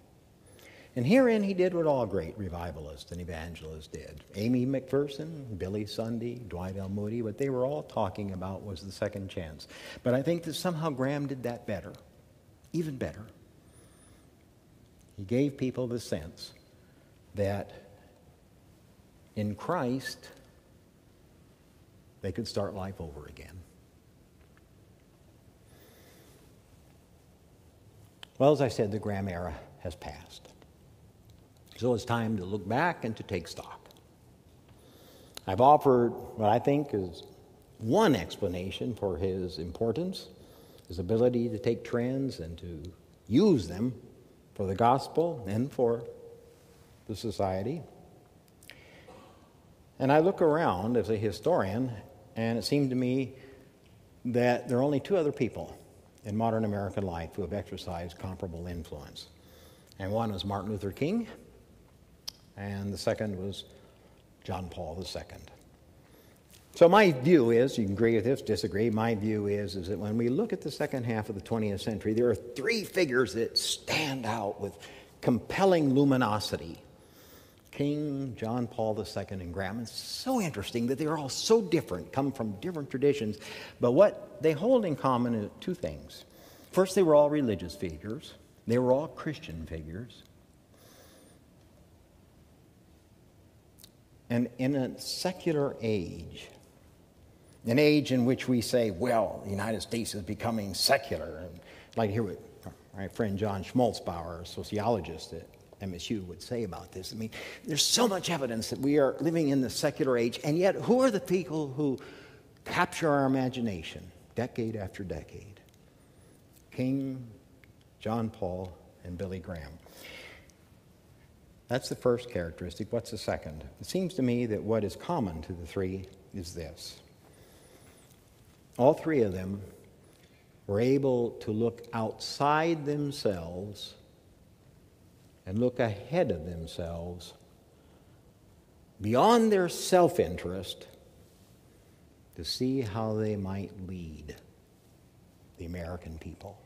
And herein he did what all great revivalists and evangelists did. Amy McPherson, Billy Sunday, Dwight L. Moody, what they were all talking about was the second chance. But I think that somehow Graham did that better, even better. He gave people the sense that in Christ they could start life over again. Well, as I said, the Graham era has passed. So it's time to look back and to take stock. I've offered what I think is one explanation for his importance, his ability to take trends and to use them for the gospel and for the society. And I look around as a historian, and it seemed to me that there are only two other people in modern American life who have exercised comparable influence. And one was Martin Luther King, and the second was John Paul II. So my view is, you can agree with this, disagree, my view is that when we look at the second half of the 20th century, there are three figures that stand out with compelling luminosity. King, John Paul II, and Graham. It's so interesting that they're all so different, come from different traditions, but what they hold in common are two things. First, they were all religious figures. They were all Christian figures. And in a secular age, an age in which we say, well, the United States is becoming secular, and like here with my friend John Schmaltzbauer, a sociologist at MSU, would say about this. I mean, there's so much evidence that we are living in the secular age, and yet who are the people who capture our imagination decade after decade? King, John Paul, and Billy Graham. That's the first characteristic. What's the second? It seems to me that what is common to the three is this. All three of them were able to look outside themselves and look ahead of themselves, beyond their self-interest, to see how they might lead the American people.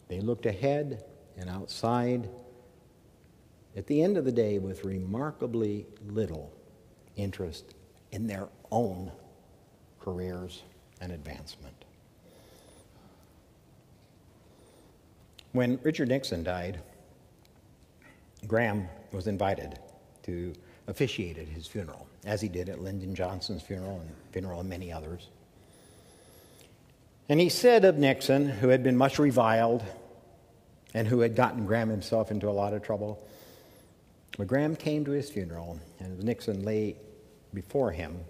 They looked ahead and outside, at the end of the day, with remarkably little interest in their own careers and advancement. When Richard Nixon died, Graham was invited to officiate at his funeral, as he did at Lyndon Johnson's funeral and funeral of many others. And he said of Nixon, who had been much reviled and who had gotten Graham himself into a lot of trouble, when Graham came to his funeral and Nixon lay before him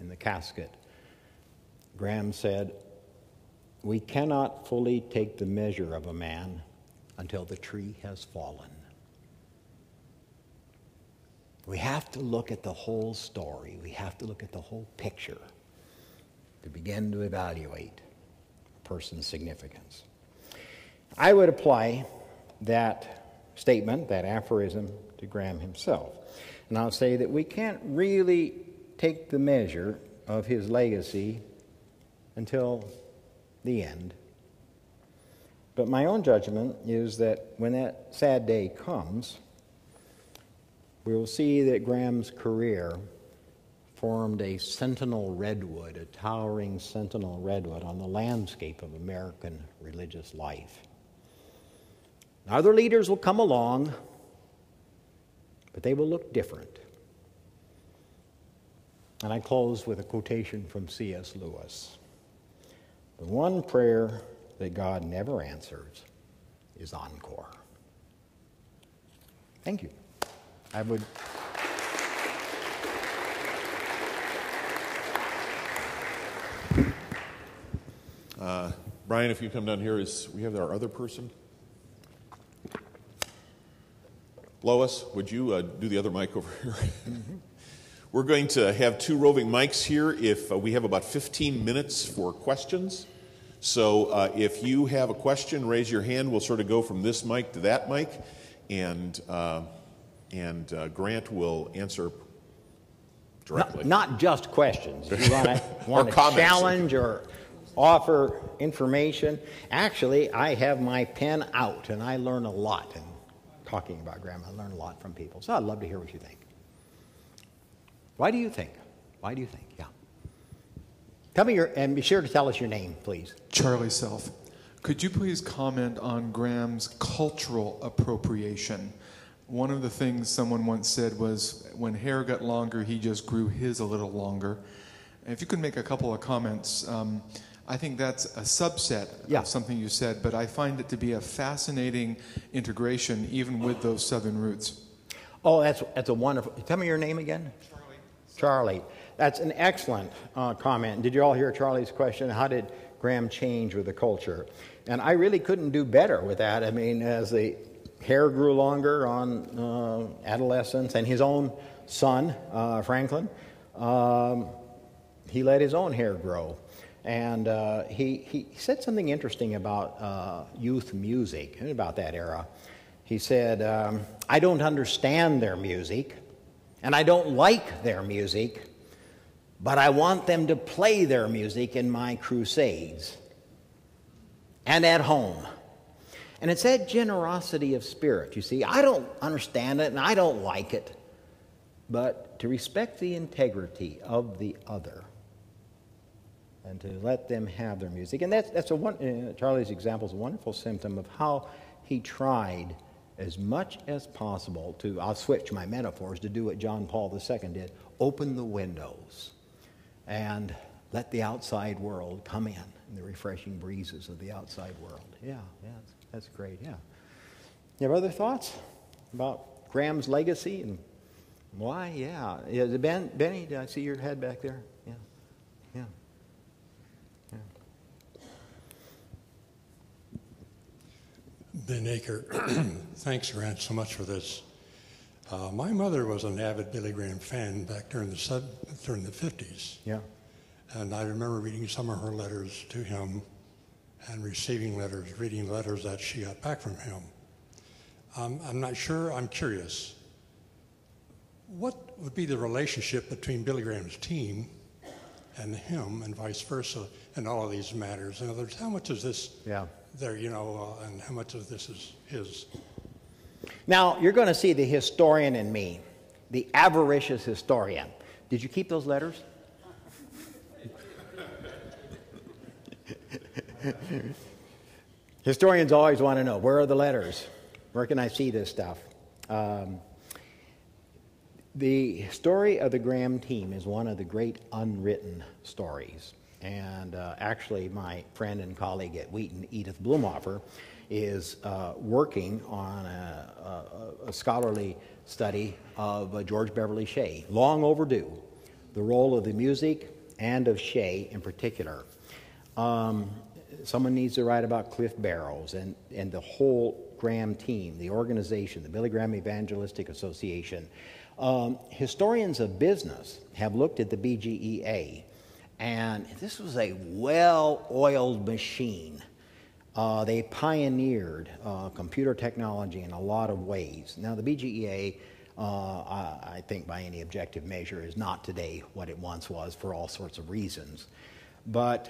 in the casket, Graham said, "We cannot fully take the measure of a man until the tree has fallen." We have to look at the whole story. We have to look at the whole picture to begin to evaluate a person's significance. I would apply that statement, that aphorism, to Graham himself. And I'll say that we can't really take the measure of his legacy until the end, But my own judgment is that when that sad day comes, we will see that Graham's career formed a sentinel redwood, a towering sentinel redwood on the landscape of American religious life. Other leaders will come along, but they will look different. And I close with a quotation from C.S. Lewis. The one prayer that God never answers is encore. Thank you. I would...
Brian, if you come down here, we have our other person? Lois, would you do the other mic over here? Mm-hmm. We're going to have two roving mics here. If we have about 15 minutes for questions. So if you have a question, raise your hand. We'll sort of go from this mic to that mic, and Grant will answer directly.
Not just questions. If you want to challenge or offer information. Actually, I have my pen out, and I learn a lot in talking about Graham. I learn a lot from people. So I'd love to hear what you think. Why do you think? Why do you think? Yeah. Tell me and be sure to tell us your name, please.
Charlie Self. Could you please comment on Graham's cultural appropriation? One of the things someone once said was when hair got longer, he just grew his a little longer. And if you could make a couple of comments, I think that's a subset of something you said, but I find it to be a fascinating integration even with those southern roots.
Oh, that's a wonderful... Tell me your name again. Charlie. That's an excellent comment. Did you all hear Charlie's question? How did Graham change with the culture? And I really couldn't do better with that. I mean, as the hair grew longer on adolescence, and his own son, Franklin, he let his own hair grow. And he said something interesting about youth music and about that era. He said, I don't understand their music, and I don't like their music, but I want them to play their music in my crusades and at home. And it's that generosity of spirit, you see. I don't understand it, and I don't like it, but to respect the integrity of the other and to let them have their music. And Charlie's example is a wonderful symptom of how he tried as much as possible to, I'll switch my metaphors, to do what John Paul II did, open the windows and let the outside world come in the refreshing breezes of the outside world. Yeah, that's great, yeah. You have other thoughts about Graham's legacy and why? Yeah. Benny, did I see your head back there? Yeah.
Ben Aker, thanks, Grant, so much for this. My mother was an avid Billy Graham fan back during the 50s.
Yeah.
And I remember reading some of her letters to him and receiving letters, reading letters that she got back from him. I'm not sure, I'm curious. What would be the relationship between Billy Graham's team and him and vice versa in all of these matters? In other words, how much is this there, and how much of this is his?
Now, you're going to see the historian in me, the avaricious historian. Did you keep those letters? Historians always want to know, where are the letters? Where can I see this stuff? The story of the Graham team is one of the great unwritten stories. And actually, my friend and colleague at Wheaton, Edith Blumhofer, is working on a scholarly study of George Beverly Shea, long overdue, the role of the music and of Shea in particular. Someone needs to write about Cliff Barrows and the whole Graham team, the organization, the Billy Graham Evangelistic Association. Historians of business have looked at the BGEA, and this was a well-oiled machine. They pioneered computer technology in a lot of ways. Now, the BGEA, I think by any objective measure, is not today what it once was for all sorts of reasons. But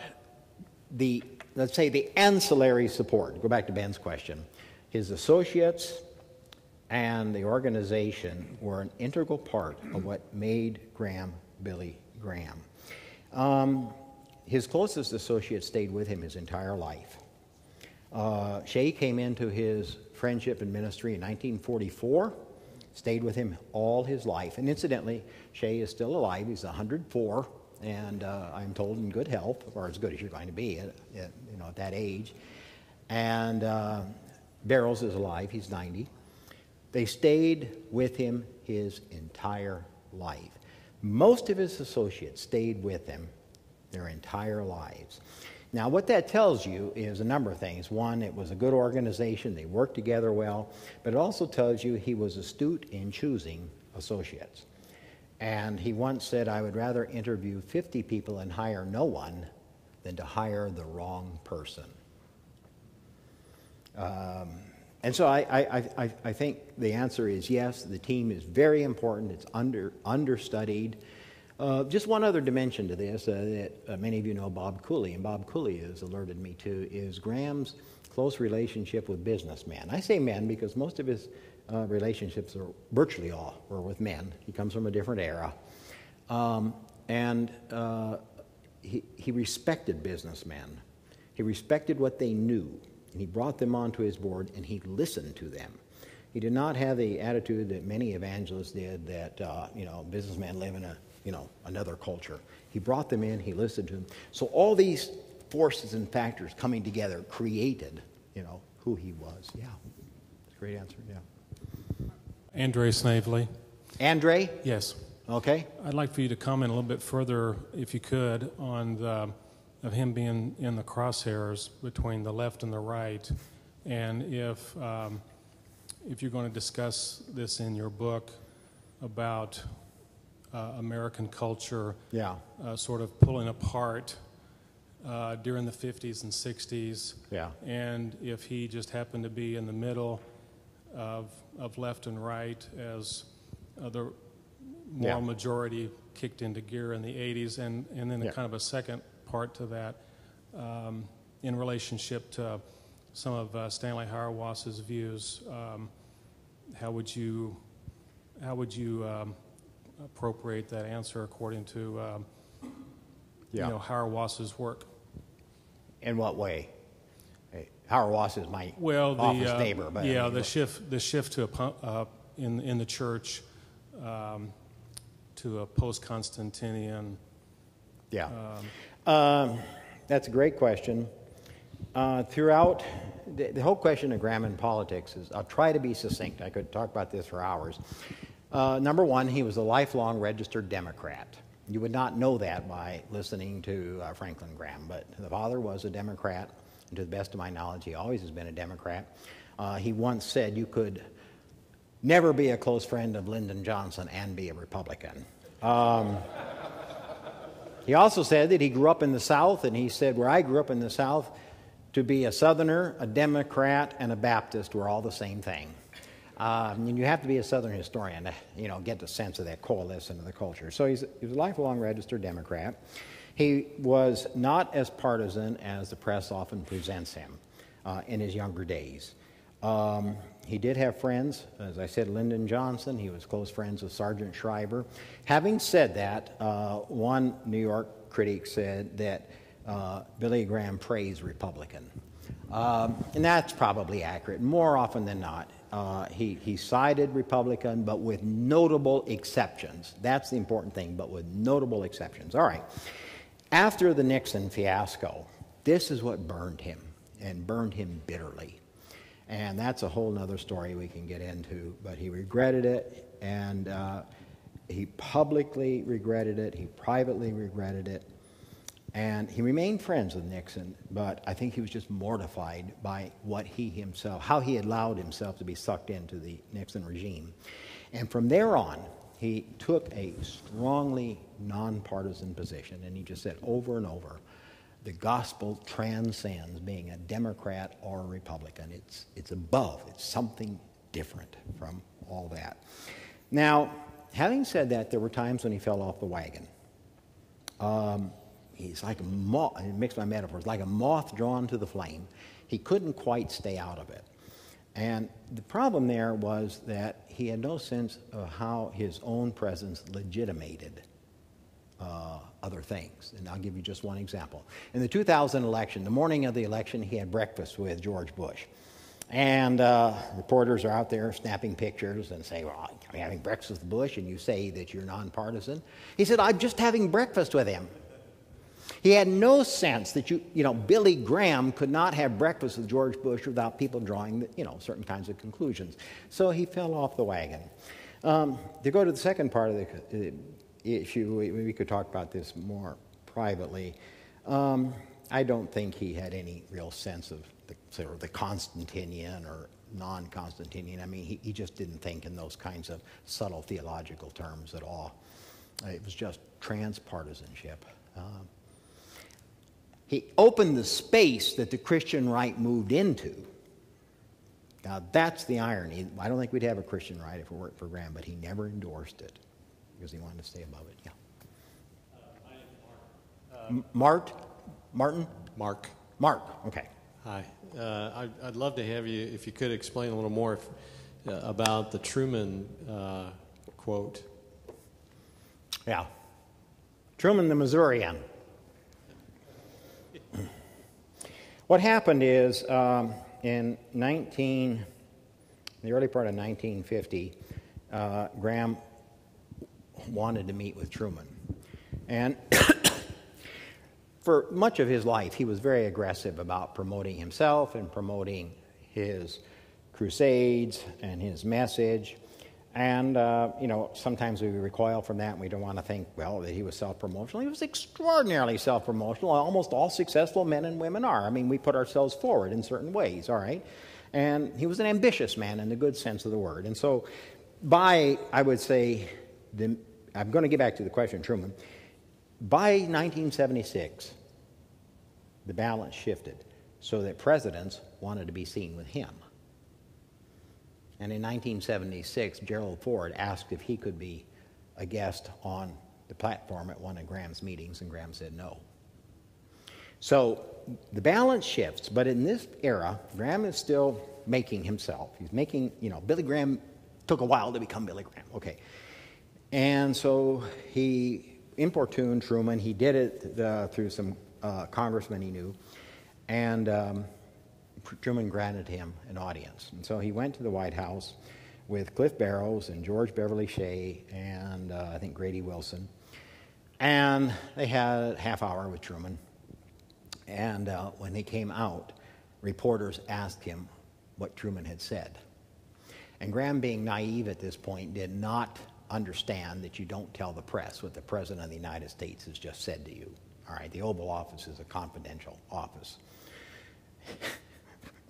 let's say the ancillary support, go back to Ben's question, his associates and the organization were an integral part of what made Graham Billy Graham. His closest associate stayed with him his entire life. Shea came into his friendship and ministry in 1944, stayed with him all his life. And incidentally, Shea is still alive. He's 104, and I'm told in good health, or as good as you're going to be at that age. And Barrows is alive. He's 90. They stayed with him his entire life. Most of his associates stayed with him their entire lives. Now, what that tells you is a number of things. One, it was a good organization. They worked together well. But it also tells you he was astute in choosing associates. And he once said, I would rather interview 50 people and hire no one than to hire the wrong person. And so I think the answer is yes, the team is very important. It's understudied. Just one other dimension to this that many of you know Bob Cooley, and Bob Cooley has alerted me to, is Graham's close relationship with businessmen. I say men because most of his relationships, are virtually all, were with men. He comes from a different era. He respected businessmen. He respected what they knew, and he brought them onto his board, and he listened to them. He did not have the attitude that many evangelists did, that businessmen live in another culture. He brought them in, he listened to them. So all these forces and factors coming together created, who he was. Yeah, great answer, yeah.
Andre Snavely.
Andre?
Yes.
Okay.
I'd like for you to comment a little bit further, if you could, on of him being in the crosshairs between the left and the right, and if you're going to discuss this in your book about American culture,
yeah,
sort of pulling apart during the 50s and 60s,
yeah,
and if he just happened to be in the middle of left and right as the moral majority kicked into gear in the 80s, and then kind of a second part to that in relationship to some of Stanley Hauerwas's views. How would you appropriate that answer according to Hauerwas's work?
In what way? Hey, Hauerwas is my office neighbor. But
the shift to in the church to a post-Constantinian.
Yeah, that's a great question. Throughout the whole question of Graham in politics is, I'll try to be succinct. I could talk about this for hours. Number one, he was a lifelong registered Democrat. You would not know that by listening to Franklin Graham, but the father was a Democrat, and to the best of my knowledge, he always has been a Democrat. He once said you could never be a close friend of Lyndon Johnson and be a Republican. He also said that he grew up in the South, and he said, where I grew up in the South, to be a Southerner, a Democrat, and a Baptist were all the same thing. And you have to be a Southern historian to, get the sense of that coalescence of the culture. So he was a lifelong registered Democrat. He was not as partisan as the press often presents him in his younger days. He did have friends, as I said, Lyndon Johnson. He was close friends with Sargent Shriver. Having said that, one New York critic said that Billy Graham praised Republican. And that's probably accurate. More often than not, he sided Republican, but with notable exceptions. That's the important thing, but with notable exceptions. All right. After the Nixon fiasco, this is what burned him, and burned him bitterly. And that's a whole other story we can get into, but he regretted it, and he publicly regretted it, he privately regretted it, and he remained friends with Nixon, but I think he was just mortified by what he himself, how he allowed himself to be sucked into the Nixon regime. And from there on, he took a strongly nonpartisan position, and he just said over and over, the gospel transcends being a Democrat or a Republican. It's above. It's something different from all that. Now, having said that, there were times when he fell off the wagon. he's like a moth, I mix my metaphors, like a moth drawn to the flame. He couldn't quite stay out of it. And the problem there was that he had no sense of how his own presence legitimated other things. And I'll give you just one example. In the 2000 election, the morning of the election, he had breakfast with George Bush. And reporters are out there snapping pictures and say, well, I'm having breakfast with Bush, and you say that you're nonpartisan. He said, I'm just having breakfast with him. He had no sense that Billy Graham could not have breakfast with George Bush without people drawing, certain kinds of conclusions. So he fell off the wagon. To go to the second part of the issue, we could talk about this more privately. I don't think he had any real sense of the Constantinian or non-Constantinian. I mean, he just didn't think in those kinds of subtle theological terms at all. It was just transpartisanship. He opened the space that the Christian right moved into. Now, that's the irony. I don't think we'd have a Christian right if it weren't for Graham, but he never endorsed it because he wanted to stay above it. Yeah. Martin?
Mark.
Mark, okay.
Hi. I'd love to have you, if you could explain a little more about the Truman quote.
Yeah. Truman the Missourian. What happened is in the early part of 1950, Graham wanted to meet with Truman. And for much of his life, he was very aggressive about promoting himself and promoting his crusades and his message. And, sometimes we recoil from that and we don't want to think, well, that he was self-promotional. He was extraordinarily self-promotional. Almost all successful men and women are. I mean, we put ourselves forward in certain ways, all right? And he was an ambitious man in the good sense of the word. And so I would say, I'm going to get back to the question, Truman. By 1976, the balance shifted so that presidents wanted to be seen with him. And in 1976, Gerald Ford asked if he could be a guest on the platform at one of Graham's meetings, and Graham said no. So the balance shifts, but in this era, Graham is still making himself. He's making, Billy Graham took a while to become Billy Graham, okay. And so he importuned Truman. He did it through some congressmen he knew, and Truman granted him an audience. And so he went to the White House with Cliff Barrows and George Beverly Shea and I think Grady Wilson. And they had a half hour with Truman. And when they came out, reporters asked him what Truman had said. And Graham, being naive at this point, did not understand that you don't tell the press what the President of the United States has just said to you. All right, the Oval Office is a confidential office.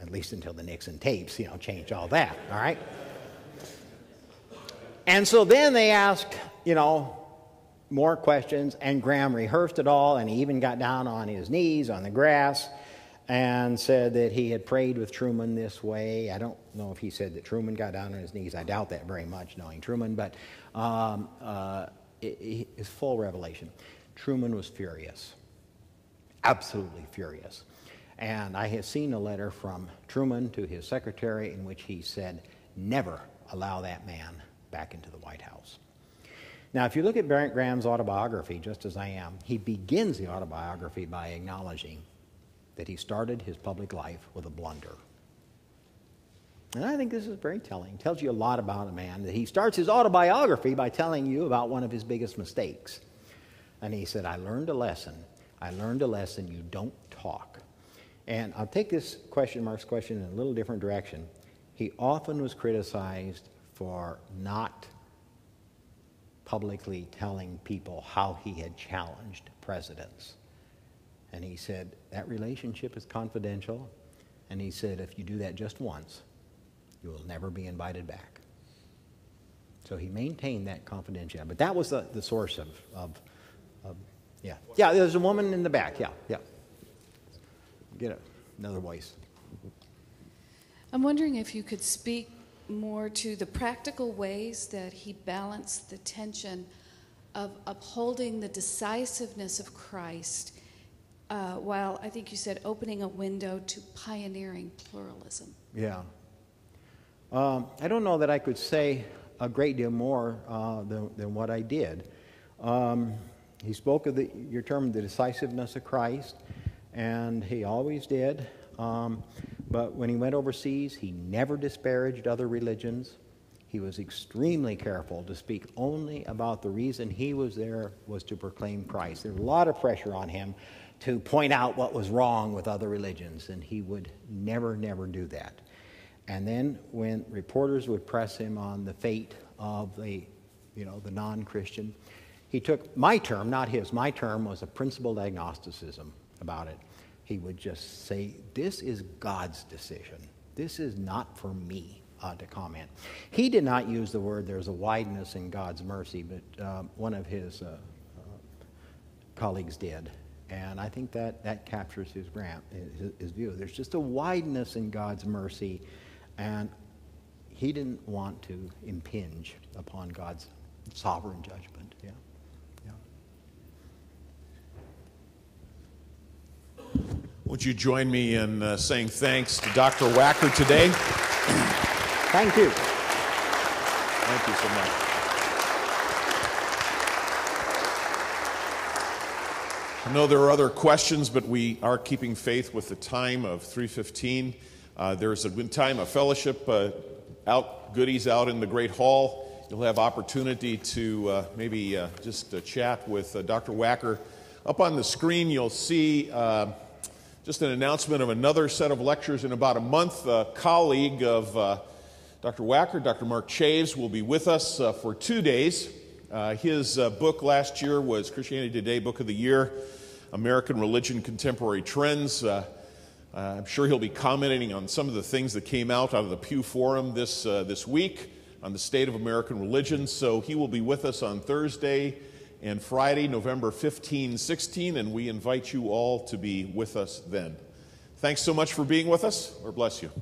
At least until the Nixon tapes, changed all that, all right? And so then they asked, more questions, and Graham rehearsed it all, and he even got down on his knees on the grass and said that he had prayed with Truman this way. I don't know if he said that Truman got down on his knees. I doubt that very much, knowing Truman, but it's full revelation. Truman was furious, absolutely furious. And I have seen a letter from Truman to his secretary in which he said, never allow that man back into the White House. Now, if you look at Graham's autobiography, just as I am, he begins the autobiography by acknowledging that he started his public life with a blunder. And I think this is very telling. It tells you a lot about a man, that he starts his autobiography by telling you about one of his biggest mistakes. And he said, I learned a lesson. You don't talk. And I'll take this Mark's question in a little different direction. He often was criticized for not publicly telling people how he had challenged presidents. And he said, that relationship is confidential. And he said, if you do that just once, you will never be invited back. So he maintained that confidentiality. But that was the source of yeah. Yeah, there's a woman in the back, yeah. Get another voice.
I'm wondering if you could speak more to the practical ways that he balanced the tension of upholding the decisiveness of Christ while I think you said opening a window to pioneering pluralism.
Yeah. I don't know that I could say a great deal more than what I did. He spoke of your term, the decisiveness of Christ, and he always did. But when he went overseas, he never disparaged other religions. He was extremely careful to speak only about the reason he was there was to proclaim Christ. There was a lot of pressure on him to point out what was wrong with other religions, and he would never, never do that. And then when reporters would press him on the fate of the non-Christian, he took my term, not his. My term was a principled agnosticism about it. He would just say, this is God's decision. This is not for me to comment. He did not use the word there's a wideness in God's mercy, but one of his colleagues did. And I think that captures his view. There's just a wideness in God's mercy, and he didn't want to impinge upon God's sovereign judgment. Yeah.
Would you join me in saying thanks to Dr. Wacker today?
Thank you.
Thank you so much. I know there are other questions, but we are keeping faith with the time of 3:15. There's a good time of fellowship, goodies out in the Great Hall. You'll have opportunity to maybe just chat with Dr. Wacker. Up on the screen, you'll see just an announcement of another set of lectures in about a month. A colleague of Dr. Wacker, Dr. Mark Chaves, will be with us for 2 days. His book last year was Christianity Today Book of the Year, American Religion, Contemporary Trends. I'm sure he'll be commenting on some of the things that came out of the Pew Forum this week on the state of American religion. So he will be with us on Thursday and Friday, November 15, 16, and we invite you all to be with us then. Thanks so much for being with us. Lord bless you.